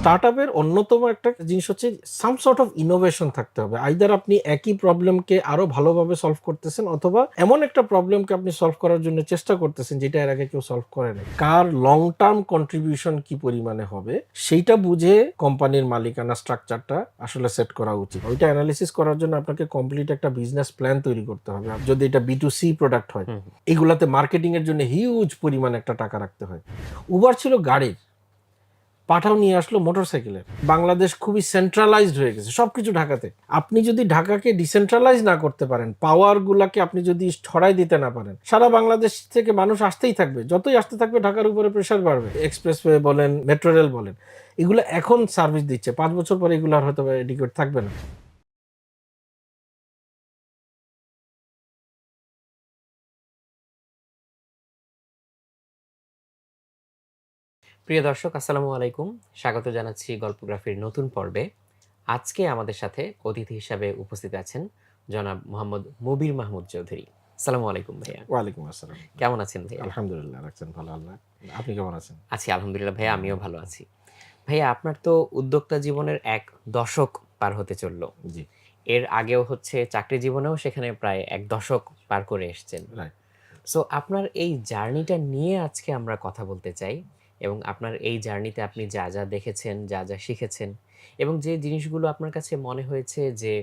স্টার্টআপের অন্যতম একটা জিনিস হচ্ছে সাম সর্ট অফ ইনোভেশন থাকতে হবে। আইদার আপনি একই প্রবলেমকে আরো ভালোভাবে সলভ করতেছেন অথবা এমন একটা প্রবলেমকে আপনি সলভ করার জন্য চেষ্টা করতেছেন যেটা এর আগে কেউ সলভ করে নাই। কার লং টার্ম কন্ট্রিবিউশন কি পরিমাণে হবে সেইটা বুঝে কোম্পানির মালিকানা স্ট্রাকচারটা আসলে সেট করা উচিত। ওইটা অ্যানালিসিস করার জন্য আপনাকে কমপ্লিট একটা বিজনেস প্ল্যান তৈরি করতে হবে। যদি এটা B2C প্রোডাক্ট হয়, এগুলাতে মার্কেটিং এর জন্য হিউজ পরিমাণ একটা টাকা রাখতে হয়। উবার ছিল গাড়ির, পাঠাও নিয়ে আসলো মোটরসাইকেলের। বাংলাদেশ খুবই সেন্ট্রালাইজড হয়ে গেছে, সবকিছু ঢাকাতে। আপনি যদি ঢাকাকে ডিসেন্ট্রালাইজ না করতে পারেন, পাওয়ার গুলাকে আপনি যদি ছড়াই দিতে না পারেন, সারা বাংলাদেশ থেকে মানুষ আসতেই থাকবে। যতই আসতে থাকবে ঢাকার উপরে প্রেশার বাড়বে। এক্সপ্রেসওয়ে বলেন, মেট্রো রেল বলেন, এগুলো এখন সার্ভিস দিচ্ছে, 5 বছর পরে এগুলো আর হয়তো এডিকুয়েট থাকবে না। প্রিয় দর্শক, আসসালামু আলাইকুম। স্বাগত জানাচ্ছি গল্পগ্রাফির নতুন পর্বে। আজকে আমাদের সাথে অতিথি হিসাবে উপস্থিত আছেন জনাব মোহাম্মদ মুবির মাহমুদ চৌধুরী। আসসালামু আলাইকুম ভাইয়া। ওয়ালাইকুম আসসালাম। কেমন আছেন ভাইয়া? আলহামদুলিল্লাহ, রাখছেন ভালো আল্লাহ। আপনি কেমন আছেন? আছি আলহামদুলিল্লাহ ভাইয়া, আমিও ভালো আছি। ভাইয়া, আপনার তো উদ্যোক্তা জীবনের এক দশক পার হতে চললো। জি, এর আগেও হচ্ছে চাকরি জীবনেও সেখানে প্রায় এক দশক পার করে এসেছেন। রাইট। সো আপনার এই জার্নিটা নিয়ে আজকে আমরা কথা বলতে চাই, এবং আপনার এই জার্নিতে আপনি যা যা দেখেছেন, যা যা শিখেছেন, এবং যে জিনিসগুলো আপনার কাছে মনে হয়েছে যে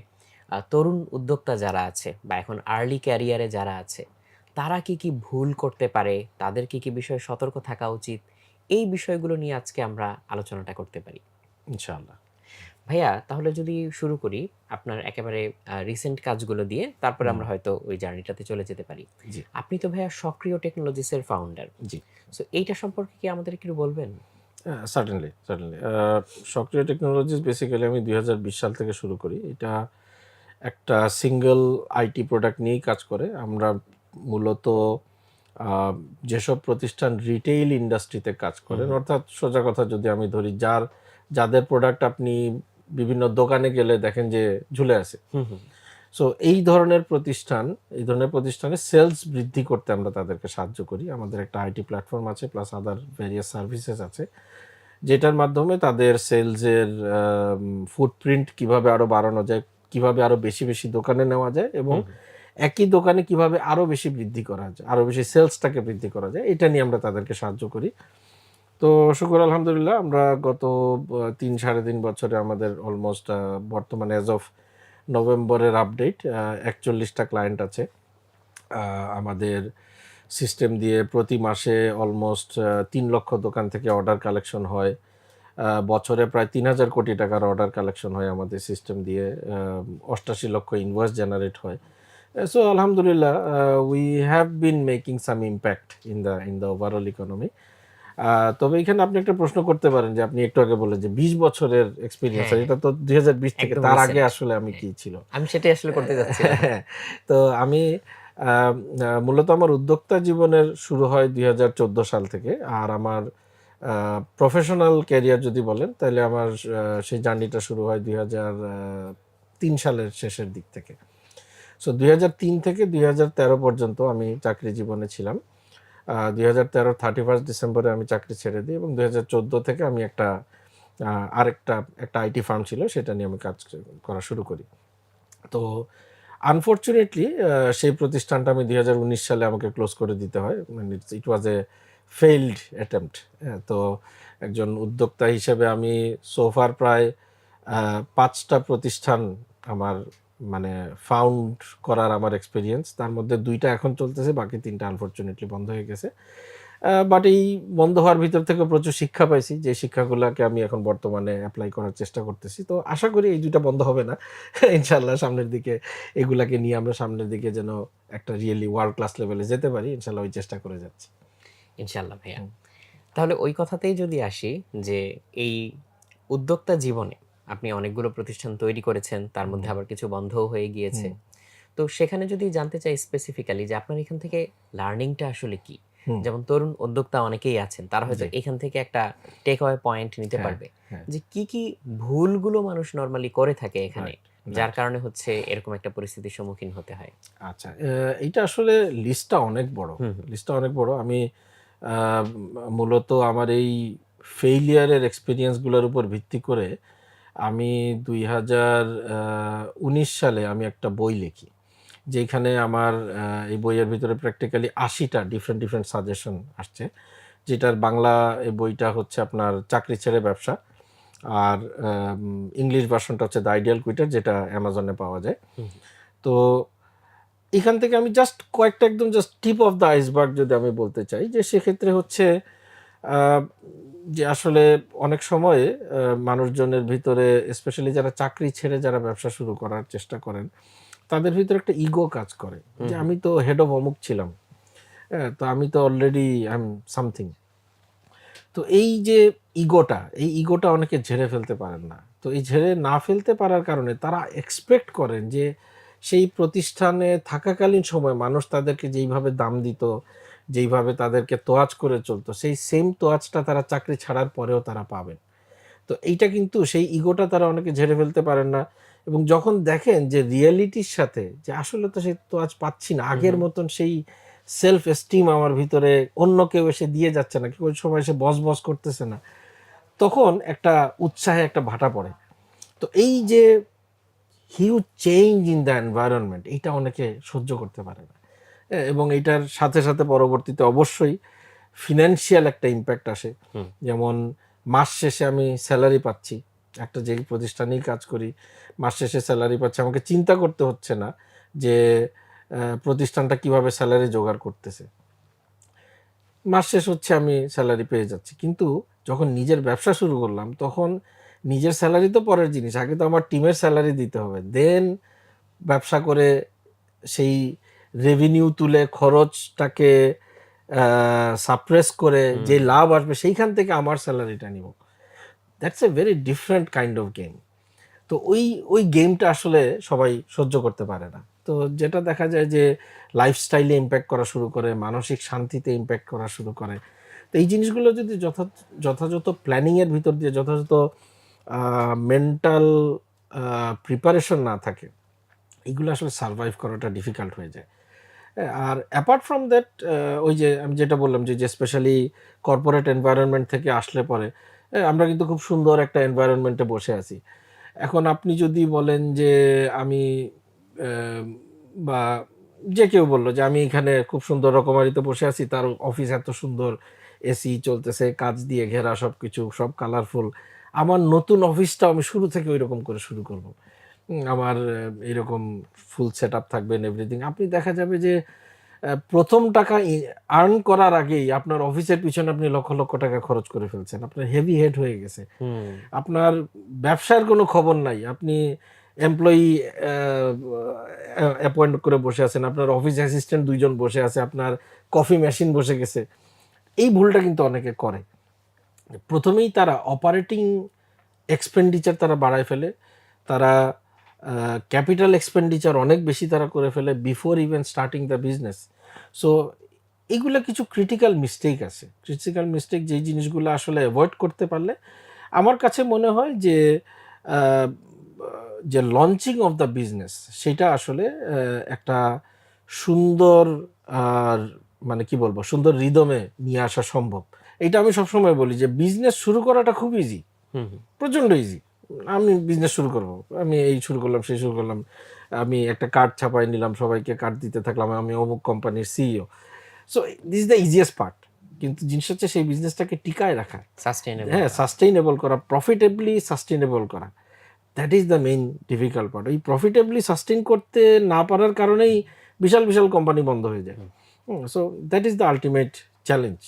তরুণ উদ্যোক্তা যারা আছে বা এখন আর্লি ক্যারিয়ারে যারা আছে, তারা কি কি ভুল করতে পারে, তাদের কি কি বিষয়ে সতর্ক থাকা উচিত, এই বিষয়গুলো নিয়ে আজকে আমরা আলোচনাটা করতে পারি। ইনশাআল্লাহ। ভাইয়া, তাহলে যদি শুরু করি আপনার একেবারে রিসেন্ট কাজগুলো দিয়ে, তারপরে আমরা হয়তো ওই জার্নিটাতে চলে যেতে পারি। জি, আপনি তো ভাইয়া সক্রিয় টেকনোলজিসের ফাউন্ডার। জি। সো এইটা সম্পর্কে কি আমাদের একটু বলবেন? Certainly, certainly. সক্রিয় টেকনোলজিস বেসিক্যালি আমি 2020 সাল থেকে শুরু করি। এটা একটা সিঙ্গল আইটি প্রোডাক্ট নিয়েই কাজ করে। আমরা মূলত আ যেসব প্রতিষ্ঠান রিটেইল ইন্ডাস্ট্রিতে কাজ করেন, অর্থাৎ সোজা কথা যদি আমি ধরি, যাদের প্রোডাক্ট আপনি বিভিন্ন দোকানে গেলে দেখেন যে ঝুলে আছে। হুম, হুম। সো এই ধরনের প্রতিষ্ঠানে সেলস বৃদ্ধি করতে আমরা তাদেরকে সাহায্য করি। আমাদের একটা আইটি প্ল্যাটফর্ম আছে, প্লাস আদার ভেরিয়াস সার্ভিসেস আছে। যেটার মাধ্যমে তাদের সেলসের ফুটপ্রিন্ট কিভাবে আরো বাড়ানো যায়, কিভাবে আরো বেশি, বেশি দোকানে নেওয়া যায় এবং একই দোকানে কিভাবে আরো বেশি বৃদ্ধি করা যায়, আরো বেশি সেলসটাকে বৃদ্ধি করা যায়, এটা নিয়ে আমরা তাদেরকে সাহায্য করি। তো শুকর আলহামদুলিল্লাহ, আমরা গত ৩ ৩.৫ বছরে আমাদের অলমোস্ট বর্তমানে অ্যাজ অফ নভেম্বরের আপডেট ৪১টা ক্লায়েন্ট আছে। আমাদের সিস্টেম দিয়ে প্রতি মাসে অলমোস্ট ৩ লক্ষ দোকান থেকে অর্ডার কালেকশন হয়। বছরে প্রায় ৩,০০০ কোটি টাকার অর্ডার কালেকশন হয় আমাদের সিস্টেম দিয়ে। ৮৮ লক্ষ ইনভয়েস জেনারেট হয়। সো আলহামদুলিল্লাহ, we have been making some impact in the overall economy. তবে এখানে আপনি একটা প্রশ্ন করতে পারেন যে আপনি একটু আগে বললেন যে ২০ বছরের এক্সপেরিয়েন্স, হ্যাঁ, আর এটা তো ২০২০ থেকে, একদম তার আগে রিসেন্ট। আসলে আমি হ্যাঁ, কি ছিল। আমি সেটাই আসলে করতে যাচ্ছিলাম। হ্যাঁ, তো আমি মূলত আমার উদ্যোক্তা জীবনের শুরু হয় ২০১৪ সাল থেকে। আর আমার প্রফেশনাল ক্যারিয়ার যদি বলেন, তাহলে আমার সেই জার্নিটা শুরু হয় ২০০৩ সালের শেষের দিক থেকে। সো ২০০৩ থেকে ২০১৩ পর্যন্ত আমি চাকরি জীবনে ছিলাম। ২০১৩ 31 ডিসেম্বরে আমি চাকরি ছেড়ে দিই এবং ২০১৪ থেকে আমি আরেকটা আইটি ফার্ম ছিল, সেটা নিয়ে আমি কাজ করা শুরু করি। তো আনফরচুনেটলি সেই প্রতিষ্ঠানটা আমি ২০১৯ সালে আমাকে ক্লোজ করে দিতে হয়। মানে ইট ওয়াজ এ ফেইলড অ্যাটেম্প্ট। হ্যাঁ? তো একজন উদ্যোক্তা হিসেবে আমি সো ফার প্রায় ৫ টা প্রতিষ্ঠান আমার মানে ফাউন্ড করার আমার এক্সপেরিয়েন্স। তার মধ্যে ২ টা এখন চলতেছে, বাকি ৩ টা আনফরচুনেটলি বন্ধ হয়ে গেছে। বাট এই বন্ধ হওয়ার ভিতর থেকে প্রচুর শিক্ষা পাইছি, যে শিক্ষাগুলাকে আমি এখন বর্তমানে এপ্লাই করার চেষ্টা করতেছি। তো আশা করি এই ২ টা বন্ধ হবে না। ইনশাআল্লাহ সামনের দিকে এগুলাকে নিয়ে আমরা সামনের দিকে যেন একটা রিয়েলি ওয়ার্ল্ড ক্লাস লেভেলে যেতে পারি, ইনশাআল্লাহ ওই চেষ্টা করে যাচ্ছি। ইনশাআল্লাহ ভাইয়া। হুম, তাহলে ওই কথাতেই যদি আসি, যে এই উদ্যোক্তা জীবনে আপনি অনেকগুলো প্রতিষ্ঠান তৈরি করেছেন, তার হুম, মধ্যে আবার কিছু বন্ধও হয়ে গিয়েছে। হুম, তো সেখানে যদি জানতে চাই স্পেসিফিক্যালি যে আপনার এখান থেকে লার্নিংটা আসলে কি? হুম, যেমন তরুণ উদ্যোক্তা অনেকেই আছেন, তারা হয়তো জি, এখান থেকে একটা টেক অ্যাওয়ে পয়েন্ট নিতে হ্যাঁ, পারবে হ্যাঁ, যে কি, কি ভুলগুলো মানুষ নরমালি করে থাকে এখানে, রাইট, যার রাইট। কারণে হচ্ছে এরকম একটা পরিস্থিতির সম্মুখীন হতে হয়। আচ্ছা, এইটা আসলে লিস্টটা অনেক বড়। হুম, হুম। লিস্টটা অনেক বড়। আমি আ মূলত আমার এই ফেইলিয়ারের এক্সপিরিয়েন্সগুলোর উপর ভিত্তি করে আমি 2019 সালে আমি একটা বই লিখি, যেখানে আমার এই বইয়ের ভিতরে প্র্যাকটিক্যালি 80টা ডিফারেন্ট ডিফারেন্ট সাজেশন আসছে, যেটার বাংলা এই বইটা হচ্ছে আপনার চাকরি ছেড়ে ব্যবসা, আর ইংলিশ ভার্সনটা হচ্ছে দ্য আইডিয়াল কুইটার, যেটা অ্যামাজনে পাওয়া যায়। হুম, তো এখান থেকে আমি জাস্ট কয়েকটা একদম just tip of the iceberg যদি আমি বলতে চাই, যে সেক্ষেত্রে হচ্ছে আহ, যে আসলে অনেক সময়ে মানুষজনের ভিতরে, স্পেশালি যারা চাকরি ছেড়ে যারা ব্যবসা শুরু করার চেষ্টা করেন, তাদের ভিতরে একটা ইগো কাজ করে, হুম, যে হুম, আমি তো হেড অফ অমুক ছিলাম, হ্যাঁ, তো আমি তো অলরেডি আই এম সামথিং। তো এই ইগোটা অনেকে ঝেড়ে ফেলতে পারেন না। তো এই ঝেড়ে না ফেলতে পারার কারণে তারা এক্সপেক্ট করেন যে সেই প্রতিষ্ঠানে থাকাকালীন সময় মানুষ তাদেরকে যেইভাবে দাম দিত, যেইভাবে তাদেরকে তোয়াজ করে চলতো, সেই সেম তোয়াজটা তারা চাকরি ছাড়ার পরেও তারা পাবেন। তো এইটা কিন্তু সেই ইগোটা তারা অনেকে ঝেড়ে ফেলতে পারেন না, এবং যখন দেখেন যে রিয়েলিটির সাথে যে আসলে তো সেই তোয়াজ পাচ্ছি না, হুম, আগের হুম। মতন সেই সেলফ এস্টিম আমার ভিতরে অন্য কেউ এসে দিয়ে যাচ্ছে না, কেউ ওই সময় এসে বস বস করতেছে না, তখন একটা উৎসাহে একটা ভাটা পড়ে। তো এই যে huge change in the environment, এইটা অনেকে সহ্য করতে পারে না। এবং এইটার সাথে সাথে পরবর্তীতে অবশ্যই ফিনান্সিয়াল একটা ইম্প্যাক্ট আসে। হুম, যেমন মাস শেষে আমি স্যালারি পাচ্ছি, একটা যেই প্রতিষ্ঠানেই কাজ করি, মাস শেষে স্যালারি পাচ্ছি, আমাকে চিন্তা করতে হচ্ছে না যে প্রতিষ্ঠানটা কিভাবে স্যালারি জোগাড় করতেছে, মাস শেষ হচ্ছে আমি স্যালারি পেয়ে যাচ্ছি। কিন্তু যখন নিজের ব্যবসা শুরু করলাম, তখন নিজের স্যালারি তো পরের জিনিস, আগে তো আমার টিমের স্যালারি দিতে হবে, দেন ব্যবসা করে সেই রেভিনিউ তুলে খরচটাকে সাপ্রেস করে যে হুম। লাভ আসবে সেইখান থেকে আমার স্যালারিটা নিব। That's a very different kind of game. তো ওই গেমটা আসলে সবাই সহ্য করতে পারে না। তো যেটা দেখা যায় যে লাইফস্টাইলে ইমপ্যাক্ট করা শুরু করে, মানসিক শান্তিতে ইমপ্যাক্ট করা শুরু করে। তো এই জিনিসগুলো যদি যথাযথ প্ল্যানিংয়ের ভিতর দিয়ে যথাযথ মেন্টাল প্রিপারেশন না থাকে, এগুলো আসলে সারভাইভ করাটা ডিফিকাল্ট হয়ে যায়। হ্যাঁ, আর অ্যাপার্ট ফ্রম দ্যাট, ওই যে আমি যেটা বললাম যে স্পেশালি কর্পোরেট এনভায়রনমেন্ট থেকে আসলে পরে আমরা কিন্তু খুব সুন্দর একটা এনভায়রনমেন্টে বসে আছি। এখন আপনি যদি বলেন যে আমি আহ, বা যে কেউ বললো যে আমি এখানে খুব সুন্দর রকমারিতে বসে আছি, তার অফিস এত সুন্দর, এসি চলতেছে, কাজ দিয়ে ঘেরা, সব কিছু সব কালারফুল, আমার নতুন অফিসটাও আমি শুরু থেকে ওই রকম করে শুরু করব। আমার এরকম ফুল সেট আপ থাকবেন, এভরিথিং। আপনি দেখা যাবে যে প্রথম টাকা আর্ন করার আগেই আপনার অফিসের পিছনে আপনি লক্ষ লক্ষ টাকা খরচ করে ফেলছেন, আপনার হেভি হেড হয়ে গেছে, হুম, আপনার ব্যবসার কোনো খবর নাই, আপনি এমপ্লয়ি অ্যাপয়েন্ট করে বসে আছেন, আপনার অফিস অ্যাসিস্ট্যান্ট 2 জন বসে আছে, আপনার কফি মেশিন বসে গেছে। এই ভুলটা কিন্তু অনেকে করে, প্রথমেই তারা অপারেটিং এক্সপেন্ডিচার তারা বাড়ায় ফেলে, তারা ক্যাপিটাল এক্সপেন্ডিচার অনেক বেশি তারা করে ফেলে before even starting the business. So এগুলো কিছু ক্রিটিক্যাল মিস্টেক আছে, ক্রিটিক্যাল মিস্টেক যেই জিনিসগুলো আসলে অ্যাভয়েড করতে পারলে আমার কাছে মনে হয় যে আহ, যে লঞ্চিং অফ দ্য বিজনেস, সেটা আসলে একটা সুন্দর আর মানে কি বলবো, সুন্দর রিদমে নিয়ে আসা সম্ভব। এটা আমি সবসময় বলি যে বিজনেস শুরু করাটা খুব ইজি, হুম, হুম। প্রচণ্ড ইজি। আমি বিজনেস শুরু করব, আমি এই শুরু করলাম, সেই শুরু করলাম, আমি একটা কার্ড ছাপাই নিলাম, সবাইকে কার্ড দিতে থাকলাম, আমি অমুক কোম্পানির CEO. So this is the easiest part. কিন্তু জিনিস হচ্ছে সেই বিজনেসটাকে টিকায় রাখা, সাস্টেইনেবল হ্যাঁ, করা। সাস্টেইনেবল করা, প্রফিটেবলি সাস্টেইনেবল করা, that is the main difficult part. এই প্রফিটেবলি সাস্টেইন করতে না পারার কারণেই বিশাল বিশাল কোম্পানি বন্ধ হয়ে যায়। Hmm. So that is the ultimate challenge.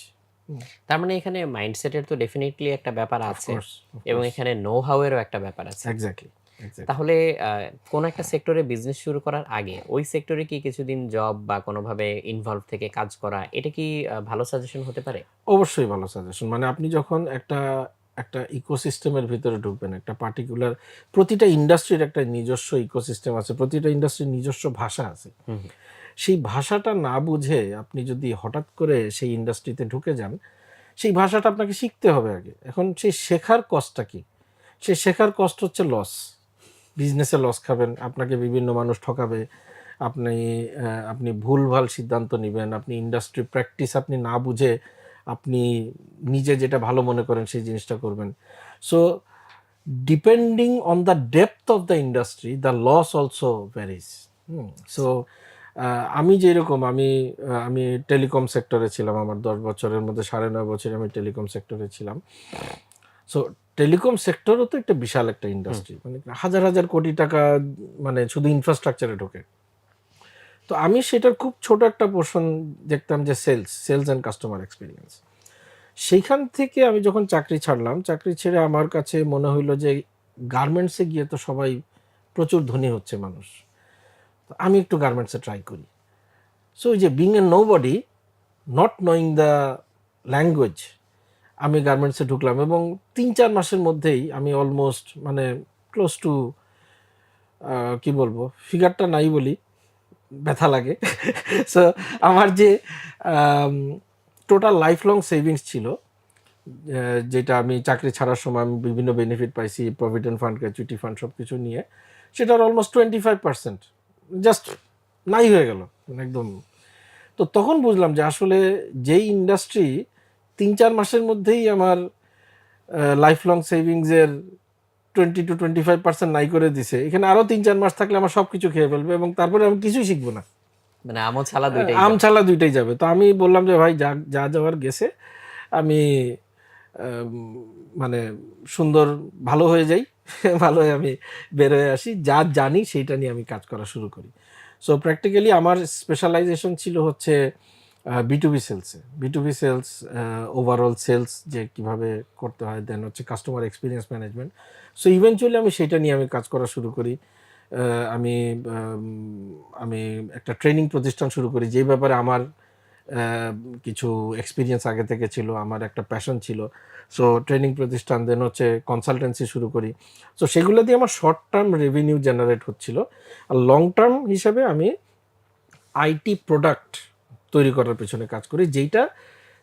তার মানে এখানে মাইন্ডসেটের তো ডেফিনিটলি একটা ব্যাপার আছে অফকোর্স, এবং অফকোর্স, এখানে নো হাউ এরও একটা ব্যাপার আছে। Exactly, exactly. তাহলে কোনো একটা সেক্টরে বিজনেস শুরু করার আগে ওই সেক্টরে কি কিছুদিন জব বা কোনোভাবে ইনভলভ থেকে কাজ করা, এটা কি ভালো সাজেশন হতে পারে? অবশ্যই ভালো সাজেশন। মানে আপনি যখন একটা একটা ইকোসিস্টেমের ভিতরে ঢুকবেন, একটা পার্টিকুলার, প্রতিটা ইন্ডাস্ট্রির একটা নিজস্ব ইকোসিস্টেম আছে, প্রতিটা ইন্ডাস্ট্রির নিজস্ব ভাষা আছে। হুম, হুম, সেই ভাষাটা না বুঝে আপনি যদি হঠাৎ করে সেই ইন্ডাস্ট্রিতে ঢুকে যান, সেই ভাষাটা আপনাকে শিখতে হবে আগে। এখন সেই শেখার কষ্টটা কি? সেই শেখার কষ্ট হচ্ছে লস। বিজনেসে লস খাবেন, আপনাকে বিভিন্ন মানুষ ঠকাবে, আপনি আপনি ভুলভাল সিদ্ধান্ত নিবেন, আপনি ইন্ডাস্ট্রি প্র্যাকটিস আপনি না বুঝে আপনি নিজে যেটা ভালো মনে করেন সেই জিনিসটা করবেন। So depending on the depth of the industry the loss also varies. So আমি যেরকম আমি টেলিকম সেক্টরে ছিলাম, আমার 10 বছরের মধ্যে 9.5 বছর আমি টেলিকম সেক্টরে ছিলাম। সো টেলিকম সেক্টরও তো একটা বিশাল একটা ইন্ডাস্ট্রি, মানে হাজার হাজার কোটি টাকা মানে শুধু ইনফ্রাস্ট্রাকচারে ঢোকে। তো আমি সেটার খুব ছোট একটা পোর্শন দেখতাম, যে সেলস অ্যান্ড কাস্টমার এক্সপিরিয়েন্স। সেইখান থেকে আমি যখন চাকরি ছাড়লাম, চাকরি ছেড়ে আমার কাছে মনে হইলো যে গার্মেন্টসে গিয়ে তো সবাই প্রচুর ধনী হচ্ছে মানুষ, তো আমি একটু গার্মেন্টসে ট্রাই করি। সো ওই যে being a nobody, not knowing the language, আমি গার্মেন্টসে ঢুকলাম এবং 3-4 মাসের মধ্যেই আমি অলমোস্ট মানে ক্লোজ টু, কি বলবো, ফিগারটা নাই বলি, ব্যথা লাগে। সো আমার যে টোটাল লাইফ লং সেভিংস ছিল, যেটা আমি চাকরি ছাড়ার সময় আমি বিভিন্ন বেনিফিট পাইছি, প্রভিডেন্ট ফান্ড, গ্র্যাচুইটি ফান্ড সব কিছু নিয়ে, সেটার অলমোস্ট 25% জাস্ট নাই হয়ে গেল একদম। তো তখন বুঝলাম যে আসলে যেই ইন্ডাস্ট্রি 3-4 মাসের মধ্যেই আমার লাইফ লং সেভিংসের 20-25% নাই করে দিছে, এখানে আরও 3-4 মাস থাকলে আমার সব কিছু খেয়ে ফেলবে এবং তারপরে আমি কিছুই শিখবো না, মানে আমোদ ছালা দুইটাই আম যাবে। ছালা দুইটাই যাবে। তো আমি বললাম যে ভাই, যা যা যাওয়ার গেছে, আমি মানে সুন্দর ভালো হয়ে যাই, ভালো হয়ে আমি বের হয়ে আসি, যা জানি সেইটা নিয়ে আমি কাজ করা শুরু করি। সো প্র্যাকটিক্যালি আমার স্পেশালাইজেশন ছিল হচ্ছে বিটুবি সেলসে, বিটুবি সেলস, ওভারঅল সেলস যে কিভাবে করতে হয়, দেন হচ্ছে customer experience management. So eventually আমি সেইটা নিয়ে আমি কাজ করা শুরু করি। আমি আমি একটা ট্রেনিং প্রতিষ্ঠান শুরু করি, যেই ব্যাপারে আমার কিছু এক্সপিরিয়েন্স আগে থেকে ছিল, আমার একটা প্যাশন ছিল। সো ট্রেনিং প্রতিষ্ঠান, দেন হচ্ছে কনসালটেন্সি শুরু করি। সো সেগুলো দিয়ে আমার শর্ট টার্ম রেভিনিউ জেনারেট হচ্ছিল, আর লং টার্ম হিসাবে আমি আইটি প্রোডাক্ট তৈরি করার পেছনে কাজ করি, যেইটা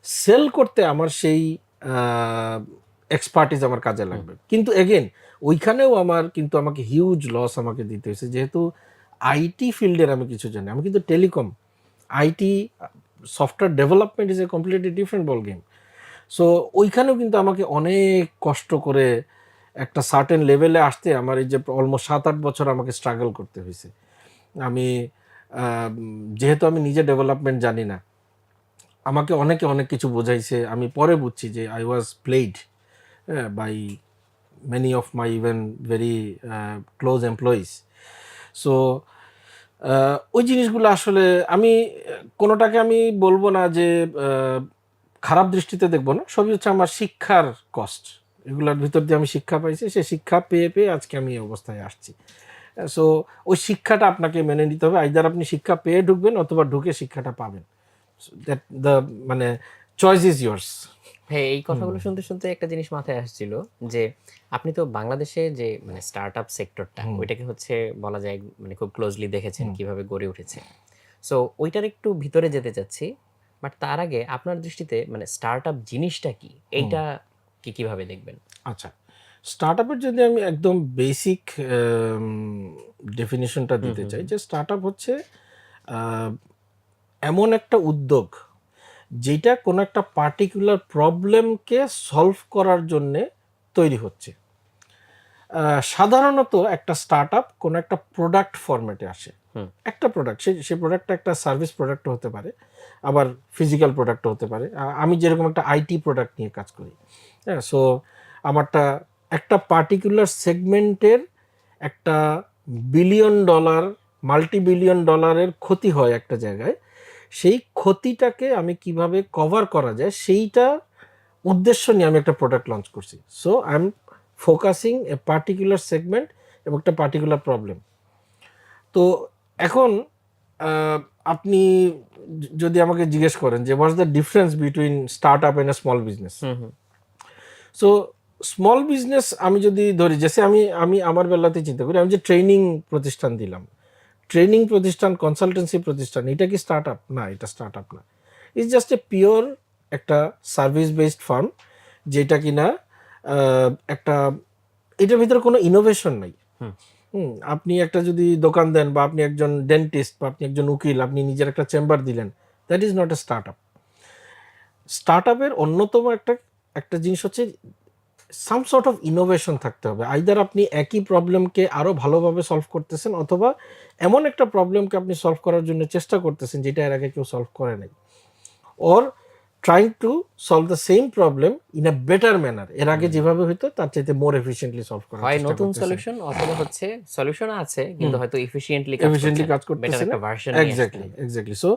সেল করতে আমার সেই এক্সপার্টিস আমার কাজে লাগবে। কিন্তু এগেন ওইখানেও আমাকে হিউজ লস আমাকে দিতে হয়েছে, যেহেতু আইটি ফিল্ডের আমি কিছু জানি। আমি কিন্তু telecom, IT, software development is a completely different ball game. So ওইখানেও কিন্তু আমাকে অনেক কষ্ট করে একটা সার্টেন লেভেলে আসতে আমার এই যে অলমোস্ট 7-8 বছর আমাকে স্ট্রাগল করতে হয়েছে। আমি যেহেতু আমি নিজে ডেভেলপমেন্ট জানি না, আমাকে অনেকে অনেক কিছু বোঝাইছে, আমি পরে বুঝছি যে I was played by many of my even very close employees. So ওই জিনিসগুলো আসলে আমি কোনোটাকে আমি বলবো না যে খারাপ দৃষ্টিতে দেখবো না, সবই হচ্ছে আমার শিক্ষার কস্ট। এগুলোর ভিতর দিয়ে আমি শিক্ষা পাইছি, সে শিক্ষা পেয়ে পেয়ে আজকে আমি এই অবস্থায় আসছি। সো ওই শিক্ষাটা আপনাকে মেনে নিতে হবে, আইদার আপনি শিক্ষা পেয়ে ঢুকবেন অথবা ঢুকে শিক্ষাটা পাবেন। দ্যাট দ্য মানে চয়েস ইজ ইয়ার্স। হ্যাঁ, এই কথাগুলো শুনতে শুনতে একটা জিনিস মাথায় আসছিল যে আপনি তো বাংলাদেশে যে মানে স্টার্টআপ সেক্টরটা ওইটাকে হচ্ছে বলা যায় মানে খুব ক্লোজলি দেখেছেন কিভাবে গড়ে উঠেছে। সো ওইটার একটু ভিতরে যেতে চাচ্ছি, বাট তার আগে আপনার দৃষ্টিতে মানে স্টার্টআপ জিনিসটা কি, এইটা কি কিভাবে দেখবেন? আচ্ছা, স্টার্টআপের যদি আমি একদম বেসিক ডেফিনিশনটা দিতে চাই, যে স্টার্টআপ হচ্ছে আহ, এমন একটা উদ্যোগ যেটা কোনো একটা পার্টিকুলার প্রবলেমকে সলভ করার জন্যে তৈরি হচ্ছে। সাধারণত একটা স্টার্টআপ কোনো একটা প্রোডাক্ট ফরম্যাটে আসে। একটা প্রোডাক্ট, সেই প্রোডাক্টটা একটা সার্ভিস প্রোডাক্টও হতে পারে, আবার ফিজিক্যাল প্রোডাক্টও হতে পারে। আমি যেরকম একটা আইটি প্রোডাক্ট নিয়ে কাজ করি, হ্যাঁ, সো আমারটা একটা পার্টিকুলার সেগমেন্টের একটা বিলিয়ন ডলার, মাল্টি বিলিয়ন ডলারের ক্ষতি হয় একটা জায়গায়, সেই ক্ষতিটাকে আমি কিভাবে কভার করা যায় সেইটা উদ্দেশ্য নিয়ে আমি একটা প্রোডাক্ট লঞ্চ করছি। So I am focusing a particular segment এবং একটা পার্টিকুলার প্রবলেম। তো এখন আপনি যদি আমাকে জিজ্ঞেস করেন যে what's the difference between start up and a small business, so small business আমি যদি ধরি, যেসে আমি আমি আমার বেলাতে চিন্তা করি, আমি যে ট্রেনিং প্রতিষ্ঠান দিলাম, ট্রেনিং প্রতিষ্ঠান, কনসালটেন্সি প্রতিষ্ঠান, এটা কি স্টার্ট আপ? না, এটা স্টার্ট আপ না। ইটস জাস্ট এ পিওর একটা সার্ভিস বেসড ফার্ম, যেটা কিনা একটা, এটার ভিতরে কোনো ইনোভেশন নাই। আপনি একটা যদি দোকান দেন, বা আপনি একজন ডেন্টিস্ট, বা আপনি একজন উকিল, আপনি নিজের একটা চেম্বার দিলেন, that is not a start up. স্টার্টআপের অন্যতম একটা একটা জিনিস হচ্ছে সাম সর্ট অফ ইনোভেশন থাকতে হবে। আইদার আপনি একই প্রবলেমকে আরো ভালোভাবে সলভ করতেছেন, অথবা এমন একটা প্রবলেমকে আপনি সলভ করার জন্য চেষ্টা করতেছেন যেটা এর আগে কেউ সলভ করে নাই, or trying to solve the same problem in a better manner, এর আগে যেভাবে হতো তার চাইতে মোর এফিশিয়েন্টলি সলভ করার হয় চেষ্টা নতুন করতেছেন। সলিউশন অথবা হচ্ছে সলিউশন আছে কিন্তু হুম, হয়তো এফিশিয়েন্টলি কাজ এফিশিয়েন্টলি করছে না, কাজ বেটার করতেছে না। একটা ভার্সন নিয়ে আসতে এক্স্যাক্টলি, হবে। এক্স্যাক্টলি। সো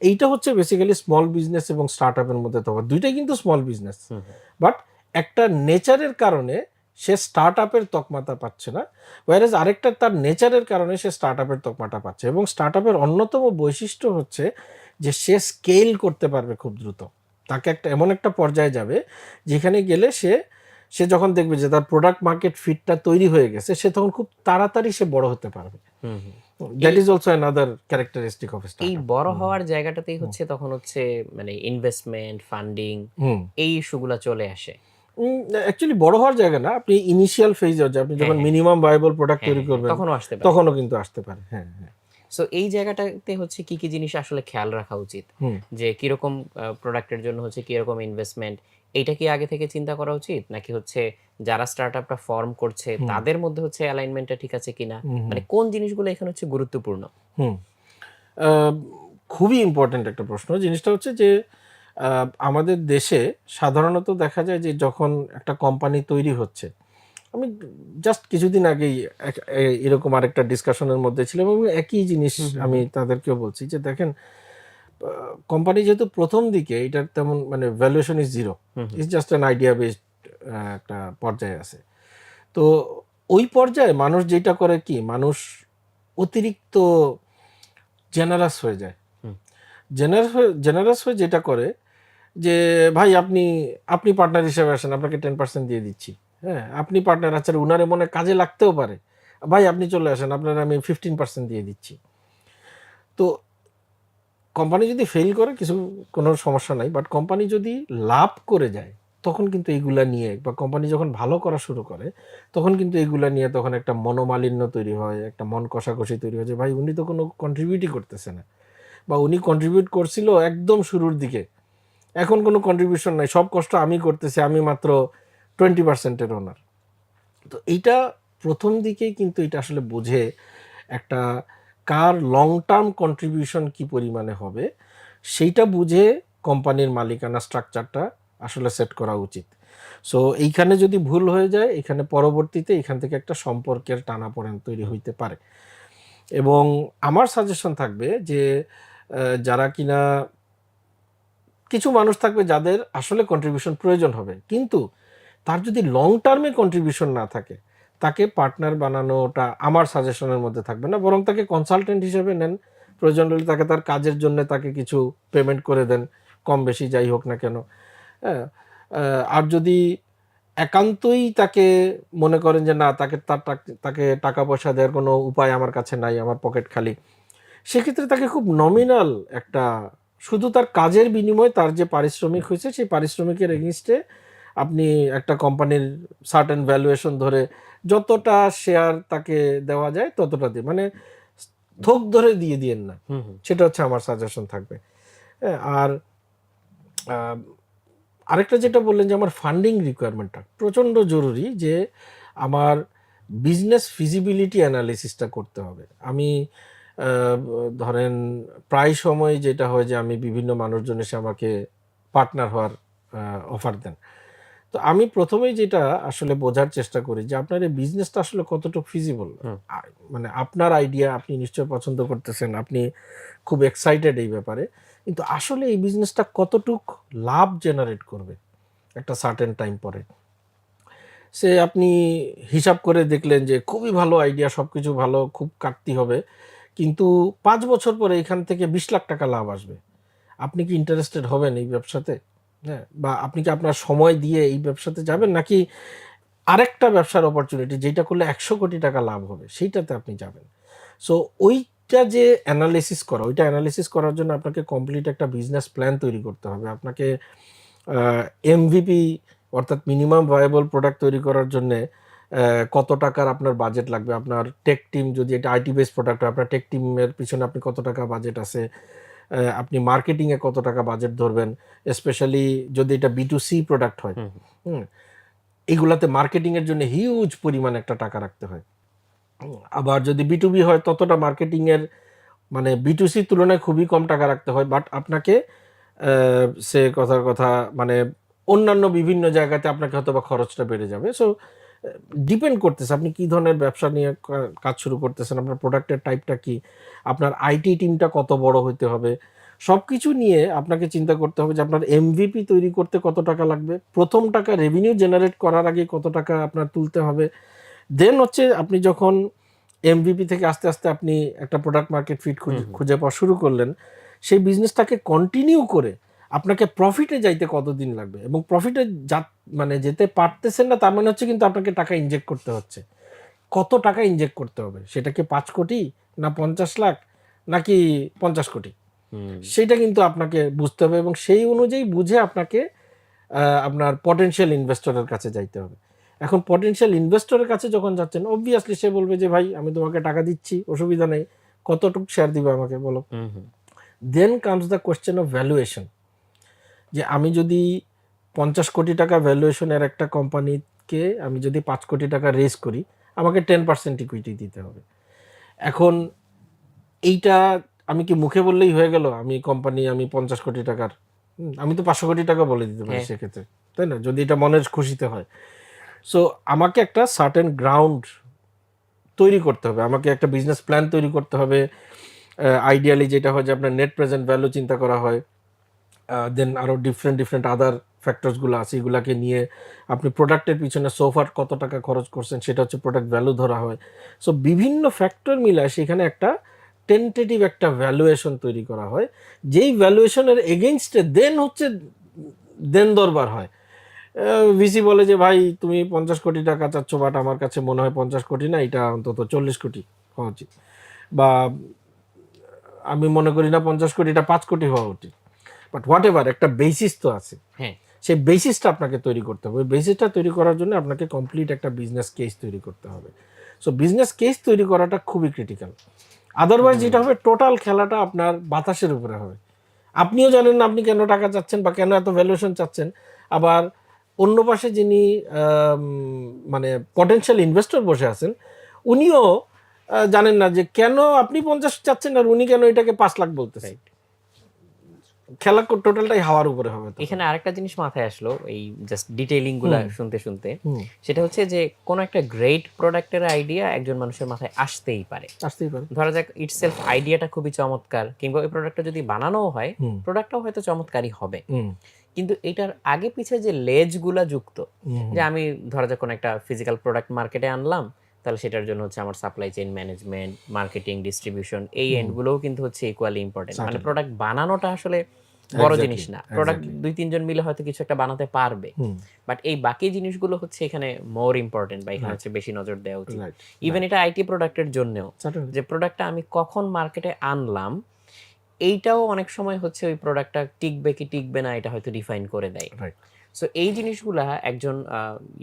এইটা হচ্ছে বেসিক্যালি স্মল বিজনেস এবং স্টার্টআপের মধ্যে তফাৎ। দুইটাই কিন্তু small business, hmm, hmm. But একটা নেচারের কারণে সে স্টার্টআপের তকমাটা পাচ্ছে না, ওয়ারেজ আরেকটা তার নেচারের কারণে সে স্টার্টআপের তকমাটা পাচ্ছে। এবং স্টার্টআপের অন্যতম বৈশিষ্ট্য হচ্ছে যে সে স্কেল করতে পারবে খুব দ্রুত। তাকে একটা এমন একটা পর্যায়ে যাবে যেখানে গেলে সে সে যখন দেখবে যে তার প্রোডাক্ট মার্কেট ফিটটা তৈরি হয়ে গেছে, সে তখন খুব তাড়াতাড়ি সে বড় হতে পারবে। হুম, হুম। দ্যাট এই is also another characteristic of এই স্টার্টআপ। বড় হওয়ার জায়গাটাতেই হচ্ছে তখন হচ্ছে মানে ইনভেস্টমেন্ট, ফান্ডিং হুম, এই ইস্যুগুলা চলে আসে। অ্যাকচুয়ালি বড় হওয়ার জায়গা না, আপনি ইনিশিয়াল ফেজে আপনি হ্যাঁ, যখন হ্যাঁ, হ্যাঁ। মিনিমাম ভায়াবল প্রোডাক্ট হ্যাঁ, তৈরি হ্যাঁ, হ্যাঁ। করবেন, তখনও আসতে পারে। তখনও কিন্তু আসতে পারে। হ্যাঁ, হ্যাঁ। সো এই জায়গাটাতে হচ্ছে কি জিনিস আসলে খেয়াল রাখা উচিত? হুম, যে কিরকম প্রোডাক্টের জন্য হচ্ছে কিরকম ইনভেস্টমেন্ট, এইটা কি আগে থেকে চিন্তা করা উচিত? নাকি হচ্ছে যারা স্টার্টআপটা ফর্ম করছে হুম, তাদের মধ্যে হচ্ছে অ্যালাইনমেন্টটা ঠিক আছে কিনা? হুম, হুম, মানে কোন জিনিসগুলো এখানে হচ্ছে গুরুত্বপূর্ণ? হুম। আহ, খুবই ইম্পর্ট্যান্ট একটা প্রশ্ন। জিনিসটা হচ্ছে যে আমাদের দেশে সাধারণত দেখা যায় যে যখন একটা কোম্পানি তৈরি হচ্ছে, আমি জাস্ট কিছুদিন আগেই এরকম আরেকটা ডিসকাশনের মধ্যে ছিলাম এবং একই জিনিস হুম, হুম, আমি হুম। তাদেরকেও বলছি যে দেখেন, কোম্পানি যেহেতু প্রথম দিকে এটার তেমন মানে valuation is zero, hmm, hmm. Is just an idea based একটা পর্যায়ে আছে। তো ওই পর্যায়ে মানুষ যেটা করে কি, মানুষ অতিরিক্ত জেনারাস হয়ে যায়। হুম, জেনারাস হয়ে যেটা করে যে, ভাই আপনি আপনি পার্টনার হিসেবে আসেন, আপনাকে 10% দিয়ে দিচ্ছি। হ্যাঁ, আপনি পার্টনার, আচ্ছা উনারে মনে হয় কাজে লাগতেও পারে, ভাই আপনি চলে আসেন, আপনার আমি 15% দিয়ে দিচ্ছি। তো কোম্পানি যদি ফেল করে কোনো সমস্যা নাই, বাট কোম্পানি যদি লাভ করে যায় তখন কিন্তু এইগুলা নিয়ে, বা কোম্পানি যখন ভালো করা শুরু করে তখন কিন্তু এইগুলা নিয়ে তখন একটা মনোমালিন্য তৈরি হয়, একটা মন কষাকষি তৈরি হয় যে ভাই উনি তো কোনো কন্ট্রিবিউটই করতেছে না, বা উনি কন্ট্রিবিউট করছিল একদম শুরুর দিকে, এখন কোনো কন্ট্রিবিউশন নাই, সব কষ্ট আমি করতেছি, আমি মাত্র 20%-এর ওনার। তো এইটা প্রথম দিকেই কিন্তু এটা আসলে বুঝে একটা কার লং টার্ম কন্ট্রিবিউশন কি পরিমাণে হবে সেইটা বুঝে কোম্পানির মালিকানা স্ট্রাকচারটা আসলে সেট করা উচিত। সো এইখানে যদি ভুল হয়ে যায়, এখানে পরবর্তীতে এখান থেকে একটা সম্পর্কের টানাপোড়েন তৈরি হইতে পারে। এবং আমার সাজেশন থাকবে যে যারা কিনা, কিছু মানুষ থাকবে যাদের আসলে কন্ট্রিবিউশন প্রয়োজন হবে, কিন্তু তার যদি লং টার্মে কন্ট্রিবিউশন না থাকে, তাকে পার্টনার বানানোটা আমার সাজেশনের মধ্যে থাকবে না, বরং তাকে কনসালটেন্ট হিসেবে নেন। প্রয়োজন হলে তাকে তার কাজের জন্য তাকে কিছু পেমেন্ট করে দেন, কম বেশি যাই হোক না কেন। হ্যাঁ, আর যদি একান্তই তাকে মনে করেন যে না, তাকে টাকা পয়সা দেওয়ার কোনো উপায় আমার কাছে নাই, আমার পকেট খালি, সেক্ষেত্রে তাকে খুব নমিনাল একটা, শুধু তার কাজের বিনিময়ে তার যে পারিশ্রমিক হয়েছে সেই পারিশ্রমিকের এগেইনস্টে আপনি একটা কোম্পানির সার্টেন ভ্যালুয়েশন ধরে যতটা শেয়ার তাকে দেওয়া যায় ততটা দিয়ে, মানে থোক ধরে দিয়ে দিয়েন না। হুম, হুম। সেটা হচ্ছে আমার সাজেশন থাকবে। হ্যাঁ, আর আহ, আরেকটা যেটা বললেন যে আমার ফান্ডিং রিকোয়ারমেন্টটা প্রচণ্ড জরুরি, যে আমার বিজনেস ফিজিবিলিটি অ্যানালিসিসটা করতে হবে। আমি ধরেন প্রায় সময় যেটা হয় যে আমি বিভিন্ন মানুষজন এসে আমাকে পার্টনার হওয়ার অফার দেন। তো আমি প্রথমেই যেটা আসলে বোঝার চেষ্টা করি যে আপনার এই বিজনেসটা আসলে কতটুকু ফিজিবল। হুম, মানে আপনার আইডিয়া আপনি নিশ্চয় পছন্দ করতেছেন, আপনি খুব এক্সাইটেড এই ব্যাপারে, কিন্তু আসলে এই বিজনেসটা কতটুক লাভ জেনারেট করবে একটা সার্টেন টাইম পরে। সে আপনি হিসাব করে দেখলেন যে খুবই ভালো আইডিয়া, সবকিছু ভালো, খুব কাটতি হবে, কিন্তু 5 বছর পরে এখান থেকে 20 লাখ টাকা লাভ আসবে। আপনি কি ইন্টারেস্টেড হবেন এই ব্যবসাতে? হ্যাঁ, বা আপনি কি আপনার সময় দিয়ে এই ব্যবসাতে যাবেন, নাকি আরেকটা ব্যবসার অপরচুনিটি যেটা করলে 100 কোটি টাকা লাভ হবে সেইটাতে আপনি যাবেন? সো ওইটা যে অ্যানালিসিস করা, ওইটা অ্যানালিসিস করার জন্য আপনাকে কমপ্লিট একটা বিজনেস প্ল্যান তৈরি করতে হবে। আপনাকে এমভিপি অর্থাৎ মিনিমাম ভায়াবল প্রোডাক্ট তৈরি করার জন্যে কত টাকার আপনার বাজেট লাগবে, আপনার টেক টিম যদি এটা আইটি বেস প্রোডাক্ট হয় আপনার টেক টিমের পিছনে আপনি কত টাকা বাজেট আছে, আপনি মার্কেটিংয়ে কত টাকা বাজেট ধরবেন, স্পেশালি যদি এটা B2C প্রোডাক্ট হয়। হুম, হুম, এইগুলাতে মার্কেটিংয়ের জন্য হিউজ পরিমাণ একটা টাকা রাখতে হয়। আবার যদি B2B হয় ততটা মার্কেটিংয়ের মানে B2C তুলনায় খুবই কম টাকা রাখতে হয়, বাট আপনাকে সে কথার কথা মানে অন্যান্য বিভিন্ন জায়গাতে আপনাকে হয়তো বা খরচটা বেড়ে যাবে। সো ডিপেন্ড করতেছে আপনি কি ধরনের ব্যবসা নিয়ে কাজ শুরু করতেছেন, আপনার প্রোডাক্টের টাইপটা কি, আপনার আইটি টিমটা কত বড় হইতে হবে, সব কিছু নিয়ে আপনাকে চিন্তা করতে হবে যে আপনার এমভিপি তৈরি করতে কত টাকা লাগবে, প্রথম টাকা রেভিনিউ জেনারেট করার আগে কত টাকা আপনার তুলতে হবে। দেন হচ্ছে আপনি যখন এমভিপি থেকে আস্তে আস্তে আপনি একটা প্রোডাক্ট মার্কেট ফিট হুম, হুম। খুঁজে পাওয়া শুরু করলেন, সেই বিজনেসটাকে কন্টিনিউ করে আপনাকে প্রফিটে যাইতে কতদিন লাগবে, এবং প্রফিটে মানে যেতে পারতেছেন না তার মানে হচ্ছে কিন্তু আপনাকে টাকা ইনজেক্ট করতে হচ্ছে। কত টাকা ইনজেক্ট করতে হবে, সেটা কি 5 কোটি না 50 লাখ নাকি 50 কোটি, হুম, সেটা কিন্তু আপনাকে বুঝতে হবে, এবং সেই অনুযায়ী বুঝে আপনাকে আপনার পটেনশিয়াল ইনভেস্টরের কাছে যাইতে হবে। এখন পটেনশিয়াল ইনভেস্টরের কাছে যখন যাচ্ছেন, অবভিয়াসলি সে বলবে যে ভাই আমি তোমাকে টাকা দিচ্ছি, অসুবিধা নেই, কতটুকু শেয়ার দিবে আমাকে বলো। Hmm, hmm. Then comes the question of valuation, যে আমি যদি 50 কোটি টাকা ভ্যালুয়েশনের একটা কোম্পানিকে আমি যদি 5 কোটি টাকা রেজ করি, আমাকে 10% ইকুইটি দিতে হবে। এখন এইটা আমি কি মুখে বললেই হয়ে গেল আমি কোম্পানি আমি 50 কোটি টাকার, আমি তো 500 কোটি টাকা বলে দিতে পারি হ্যাঁ। সেক্ষেত্রে, তাই না, যদি এটা মনের খুশিতে হয়। সো আমাকে একটা সার্টেন গ্রাউন্ড তৈরি করতে হবে, আমাকে একটা বিজনেস প্ল্যান তৈরি করতে হবে। আইডিয়ালি যেটা হয় যে আপনার নেট প্রেজেন্ট ভ্যালু চিন্তা করা হয়, দেন আরও ডিফারেন্ট ডিফারেন্ট আদার ফ্যাক্টরসগুলো আছে, এগুলাকে নিয়ে আপনি প্রোডাক্টের পিছনে সোফার কত টাকা খরচ করছেন সেটা হচ্ছে প্রোডাক্ট ভ্যালু ধরা হয়। সো বিভিন্ন ফ্যাক্টর মিলায় সেখানে একটা টেন্টেটিভ একটা ভ্যালুয়েশন তৈরি করা হয়, যেই ভ্যালুয়েশনের এগেইনস্টে দেন হচ্ছে দেন দরবার হয়। ভিসি বলে যে ভাই তুমি 50 কোটি টাকা চাচ্ছ, বাট আমার কাছে মনে হয় 50 কোটি না, এটা অন্তত 40 কোটি হওয়া উচিত, বা আমি মনে করি না 50 কোটিটা 5 কোটি হওয়া উচিত, বাট হোয়াট এভার একটা বেসিস তো আছে, হ্যাঁ। সেই বেসিসটা আপনাকে তৈরি করতে হবে। ওই বেসিসটা তৈরি করার জন্য আপনাকে কমপ্লিট একটা বিজনেস কেস তৈরি করতে হবে। সো বিজনেস কেস তৈরি করাটা খুবই ক্রিটিক্যাল, আদারওয়াইজ হুম। যেটা হবে টোটাল খেলাটা আপনার বাতাসের উপরে হবে। আপনিও জানেন না আপনি কেন টাকা চাচ্ছেন বা কেন এত ভ্যালুয়েশন চাচ্ছেন, আবার অন্য পাশে যিনি আম, মানে পটেনশিয়াল ইনভেস্টর বসে আছেন উনিও জানেন না যে কেন আপনি 50 চাচ্ছেন আর উনি কেন এটাকে 5 লাখ বলতেছে। রাইট। খেলা টোটালটাই হাওয়ার উপরে হবে তখন। এখানে আরেকটা জিনিস মাথায় আসলো এই জাস্ট ডিটেইলিং গুলা হুম শুনতে শুনতে, হুম সেটা হচ্ছে যে কোনো একটা গ্রেট প্রোডাক্টের আইডিয়া একজন মানুষের মাথায় আসতেই পারে। আসতেই পারে। ধরা যাক ইটসেলফ আইডিয়াটা খুবই চমৎকার, কিংবা ওই প্রোডাক্টটা যদি বানানোও হয়, হুম প্রোডাক্টটাও হয়তো চমৎকারই হবে। হুম কিন্তু এটার আগে পিছে যে লেজগুলা যুক্ত, হুম যে আমি ধরা যাক কোনো একটা ফিজিক্যাল প্রোডাক্ট মার্কেটে আনলাম, তাহলে সেটার জন্য হচ্ছে আমার supply chain management, marketing, distribution, এই এন্ডগুলোও কিন্তু হচ্ছে ইকুয়ালি ইম্পর্টেন্ট। মানে Certainly. প্রোডাক্ট বানানোটা আসলে বড় জিনিস Exactly, না, প্রোডাক্ট exactly. 2-3 জন মিলে হয়তো কিছু একটা বানাতে পারবে, হুম বাট এই বাকি জিনিসগুলো হচ্ছে এখানে মোর ইম্পর্টেন্ট, বা এখানে Right. হচ্ছে বেশি নজর দেওয়া উচিত। Right. ইভেন এটা আইটি প্রোডাক্টের জন্যও, Certainly. যে প্রোডাক্টটা আমি কখন মার্কেটে আনলাম, এইটাও অনেক সময় হচ্ছে ওই প্রোডাক্টটা টিকবে কি টিকবে না এটা হয়তো ডিফাইন করে দেয়। Right. সো এই জিনিসগুলা একজন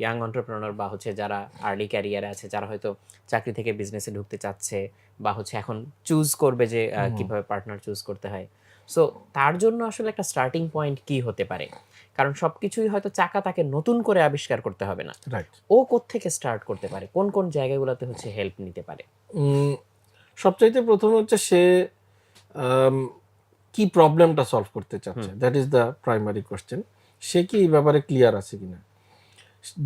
ইয়াং এন্টারপ্রেনার বা হচ্ছে যারা আর্লি ক্যারিয়ারে আছে, যারা হয়তো চাকরি থেকে বিজনেসে ঢুকতে চাচ্ছে, বা হচ্ছে এখন চুজ করবে যে কিভাবে পার্টনার চুজ করতে হয়, সো তার জন্য আসলে একটা স্টার্টিং পয়েন্ট কি হতে পারে? কারণ সবকিছুই হয়তো চাকা তাকে নতুন করে আবিষ্কার করতে হবে না। Right. ও কোত্থেকে স্টার্ট করতে পারে, কোন কোন জায়গাগুলোতে হচ্ছে হেল্প নিতে পারে? উম, সবচাইতে প্রথম হচ্ছে সে আম, কি প্রবলেমটা সলভ করতে চাচ্ছে, that is the primary question. সে কি এই ব্যাপারে ক্লিয়ার আছে কিনা,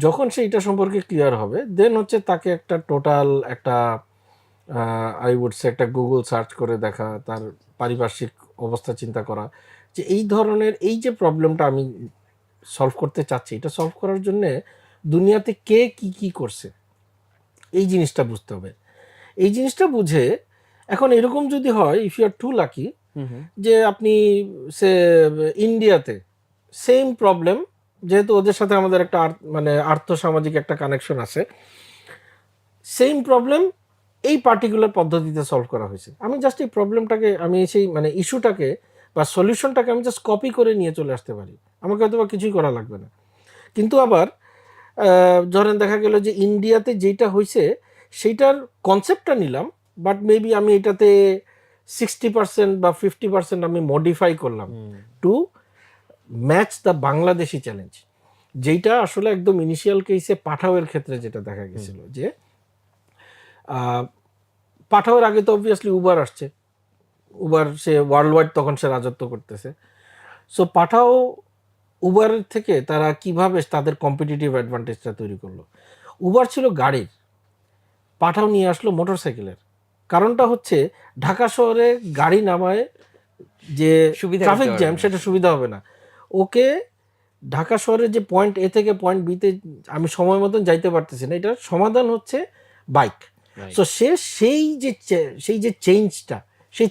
যখন সে এটা সম্পর্কে ক্লিয়ার হবে দেন হচ্ছে তাকে একটা টোটাল একটা আই উড সে একটা গুগল সার্চ করে দেখা, তার পারিপার্শ্বিক অবস্থা চিন্তা করা, যে এই ধরনের এই যে প্রবলেমটা আমি সলভ করতে চাচ্ছি, এটা সলভ করার জন্যে দুনিয়াতে কে কি কি করছে এই জিনিসটা বুঝতে হবে। এই জিনিসটা বুঝে এখন এরকম যদি হয়, if you are too lucky, hmm, hmm. যে আপনি সে ইন্ডিয়াতে সেম প্রবলেম, যেহেতু ওদের সাথে আমাদের একটা মানে আর্থসামাজিক একটা কানেকশন আছে, সেম প্রবলেম এই পার্টিকুলার পদ্ধতিতে সলভ করা হয়েছে, আমি জাস্ট এই প্রবলেমটাকে আমি সেই মানে ইস্যুটাকে বা সলিউশনটাকে আমি জাস্ট কপি করে নিয়ে চলে আসতে পারি, আমাকে হয়তো বা কিছুই করা লাগবে না। কিন্তু আবার ধরেন দেখা গেল যে ইন্ডিয়াতে যেটা হয়েছে সেইটার কনসেপ্টটা নিলাম, বাট মেবি আমি এটাতে 60% বা 50% আমি মডিফাই করলাম to match the Bangladeshi challenge, যেটা আসলে একদম ইনিশিয়াল কেসে পাঠাওয়ের ক্ষেত্রে যেটা দেখা গেছিল যে পাঠাওয়ের আগে তো অবভিয়াসলি উবার আসছে, উবার সে ওয়ার্ল্ড ওয়াইড তখন সে রাজত্ব করতেছে। সো পাঠাও উবারের থেকে তারা কিভাবে তাদের কম্পিটিটিভ অ্যাডভান্টেজটা তৈরি করলো। উবার ছিল গাড়ির, পাঠাও নিয়ে আসলো মোটরসাইকেলের। কারণটা হচ্ছে ঢাকা শহরে গাড়ি নামায় যে সুবিধা ট্রাফিক করতে জ্যাম পারবে না। সেটা সুবিধা হবে না। ওকে ঢাকা শহরের যে পয়েন্ট এ থেকে পয়েন্ট বিতে আমি সময় মতন যাইতে পারতেছি না, এটার সমাধান হচ্ছে বাইক। Right. সো সে সেই যে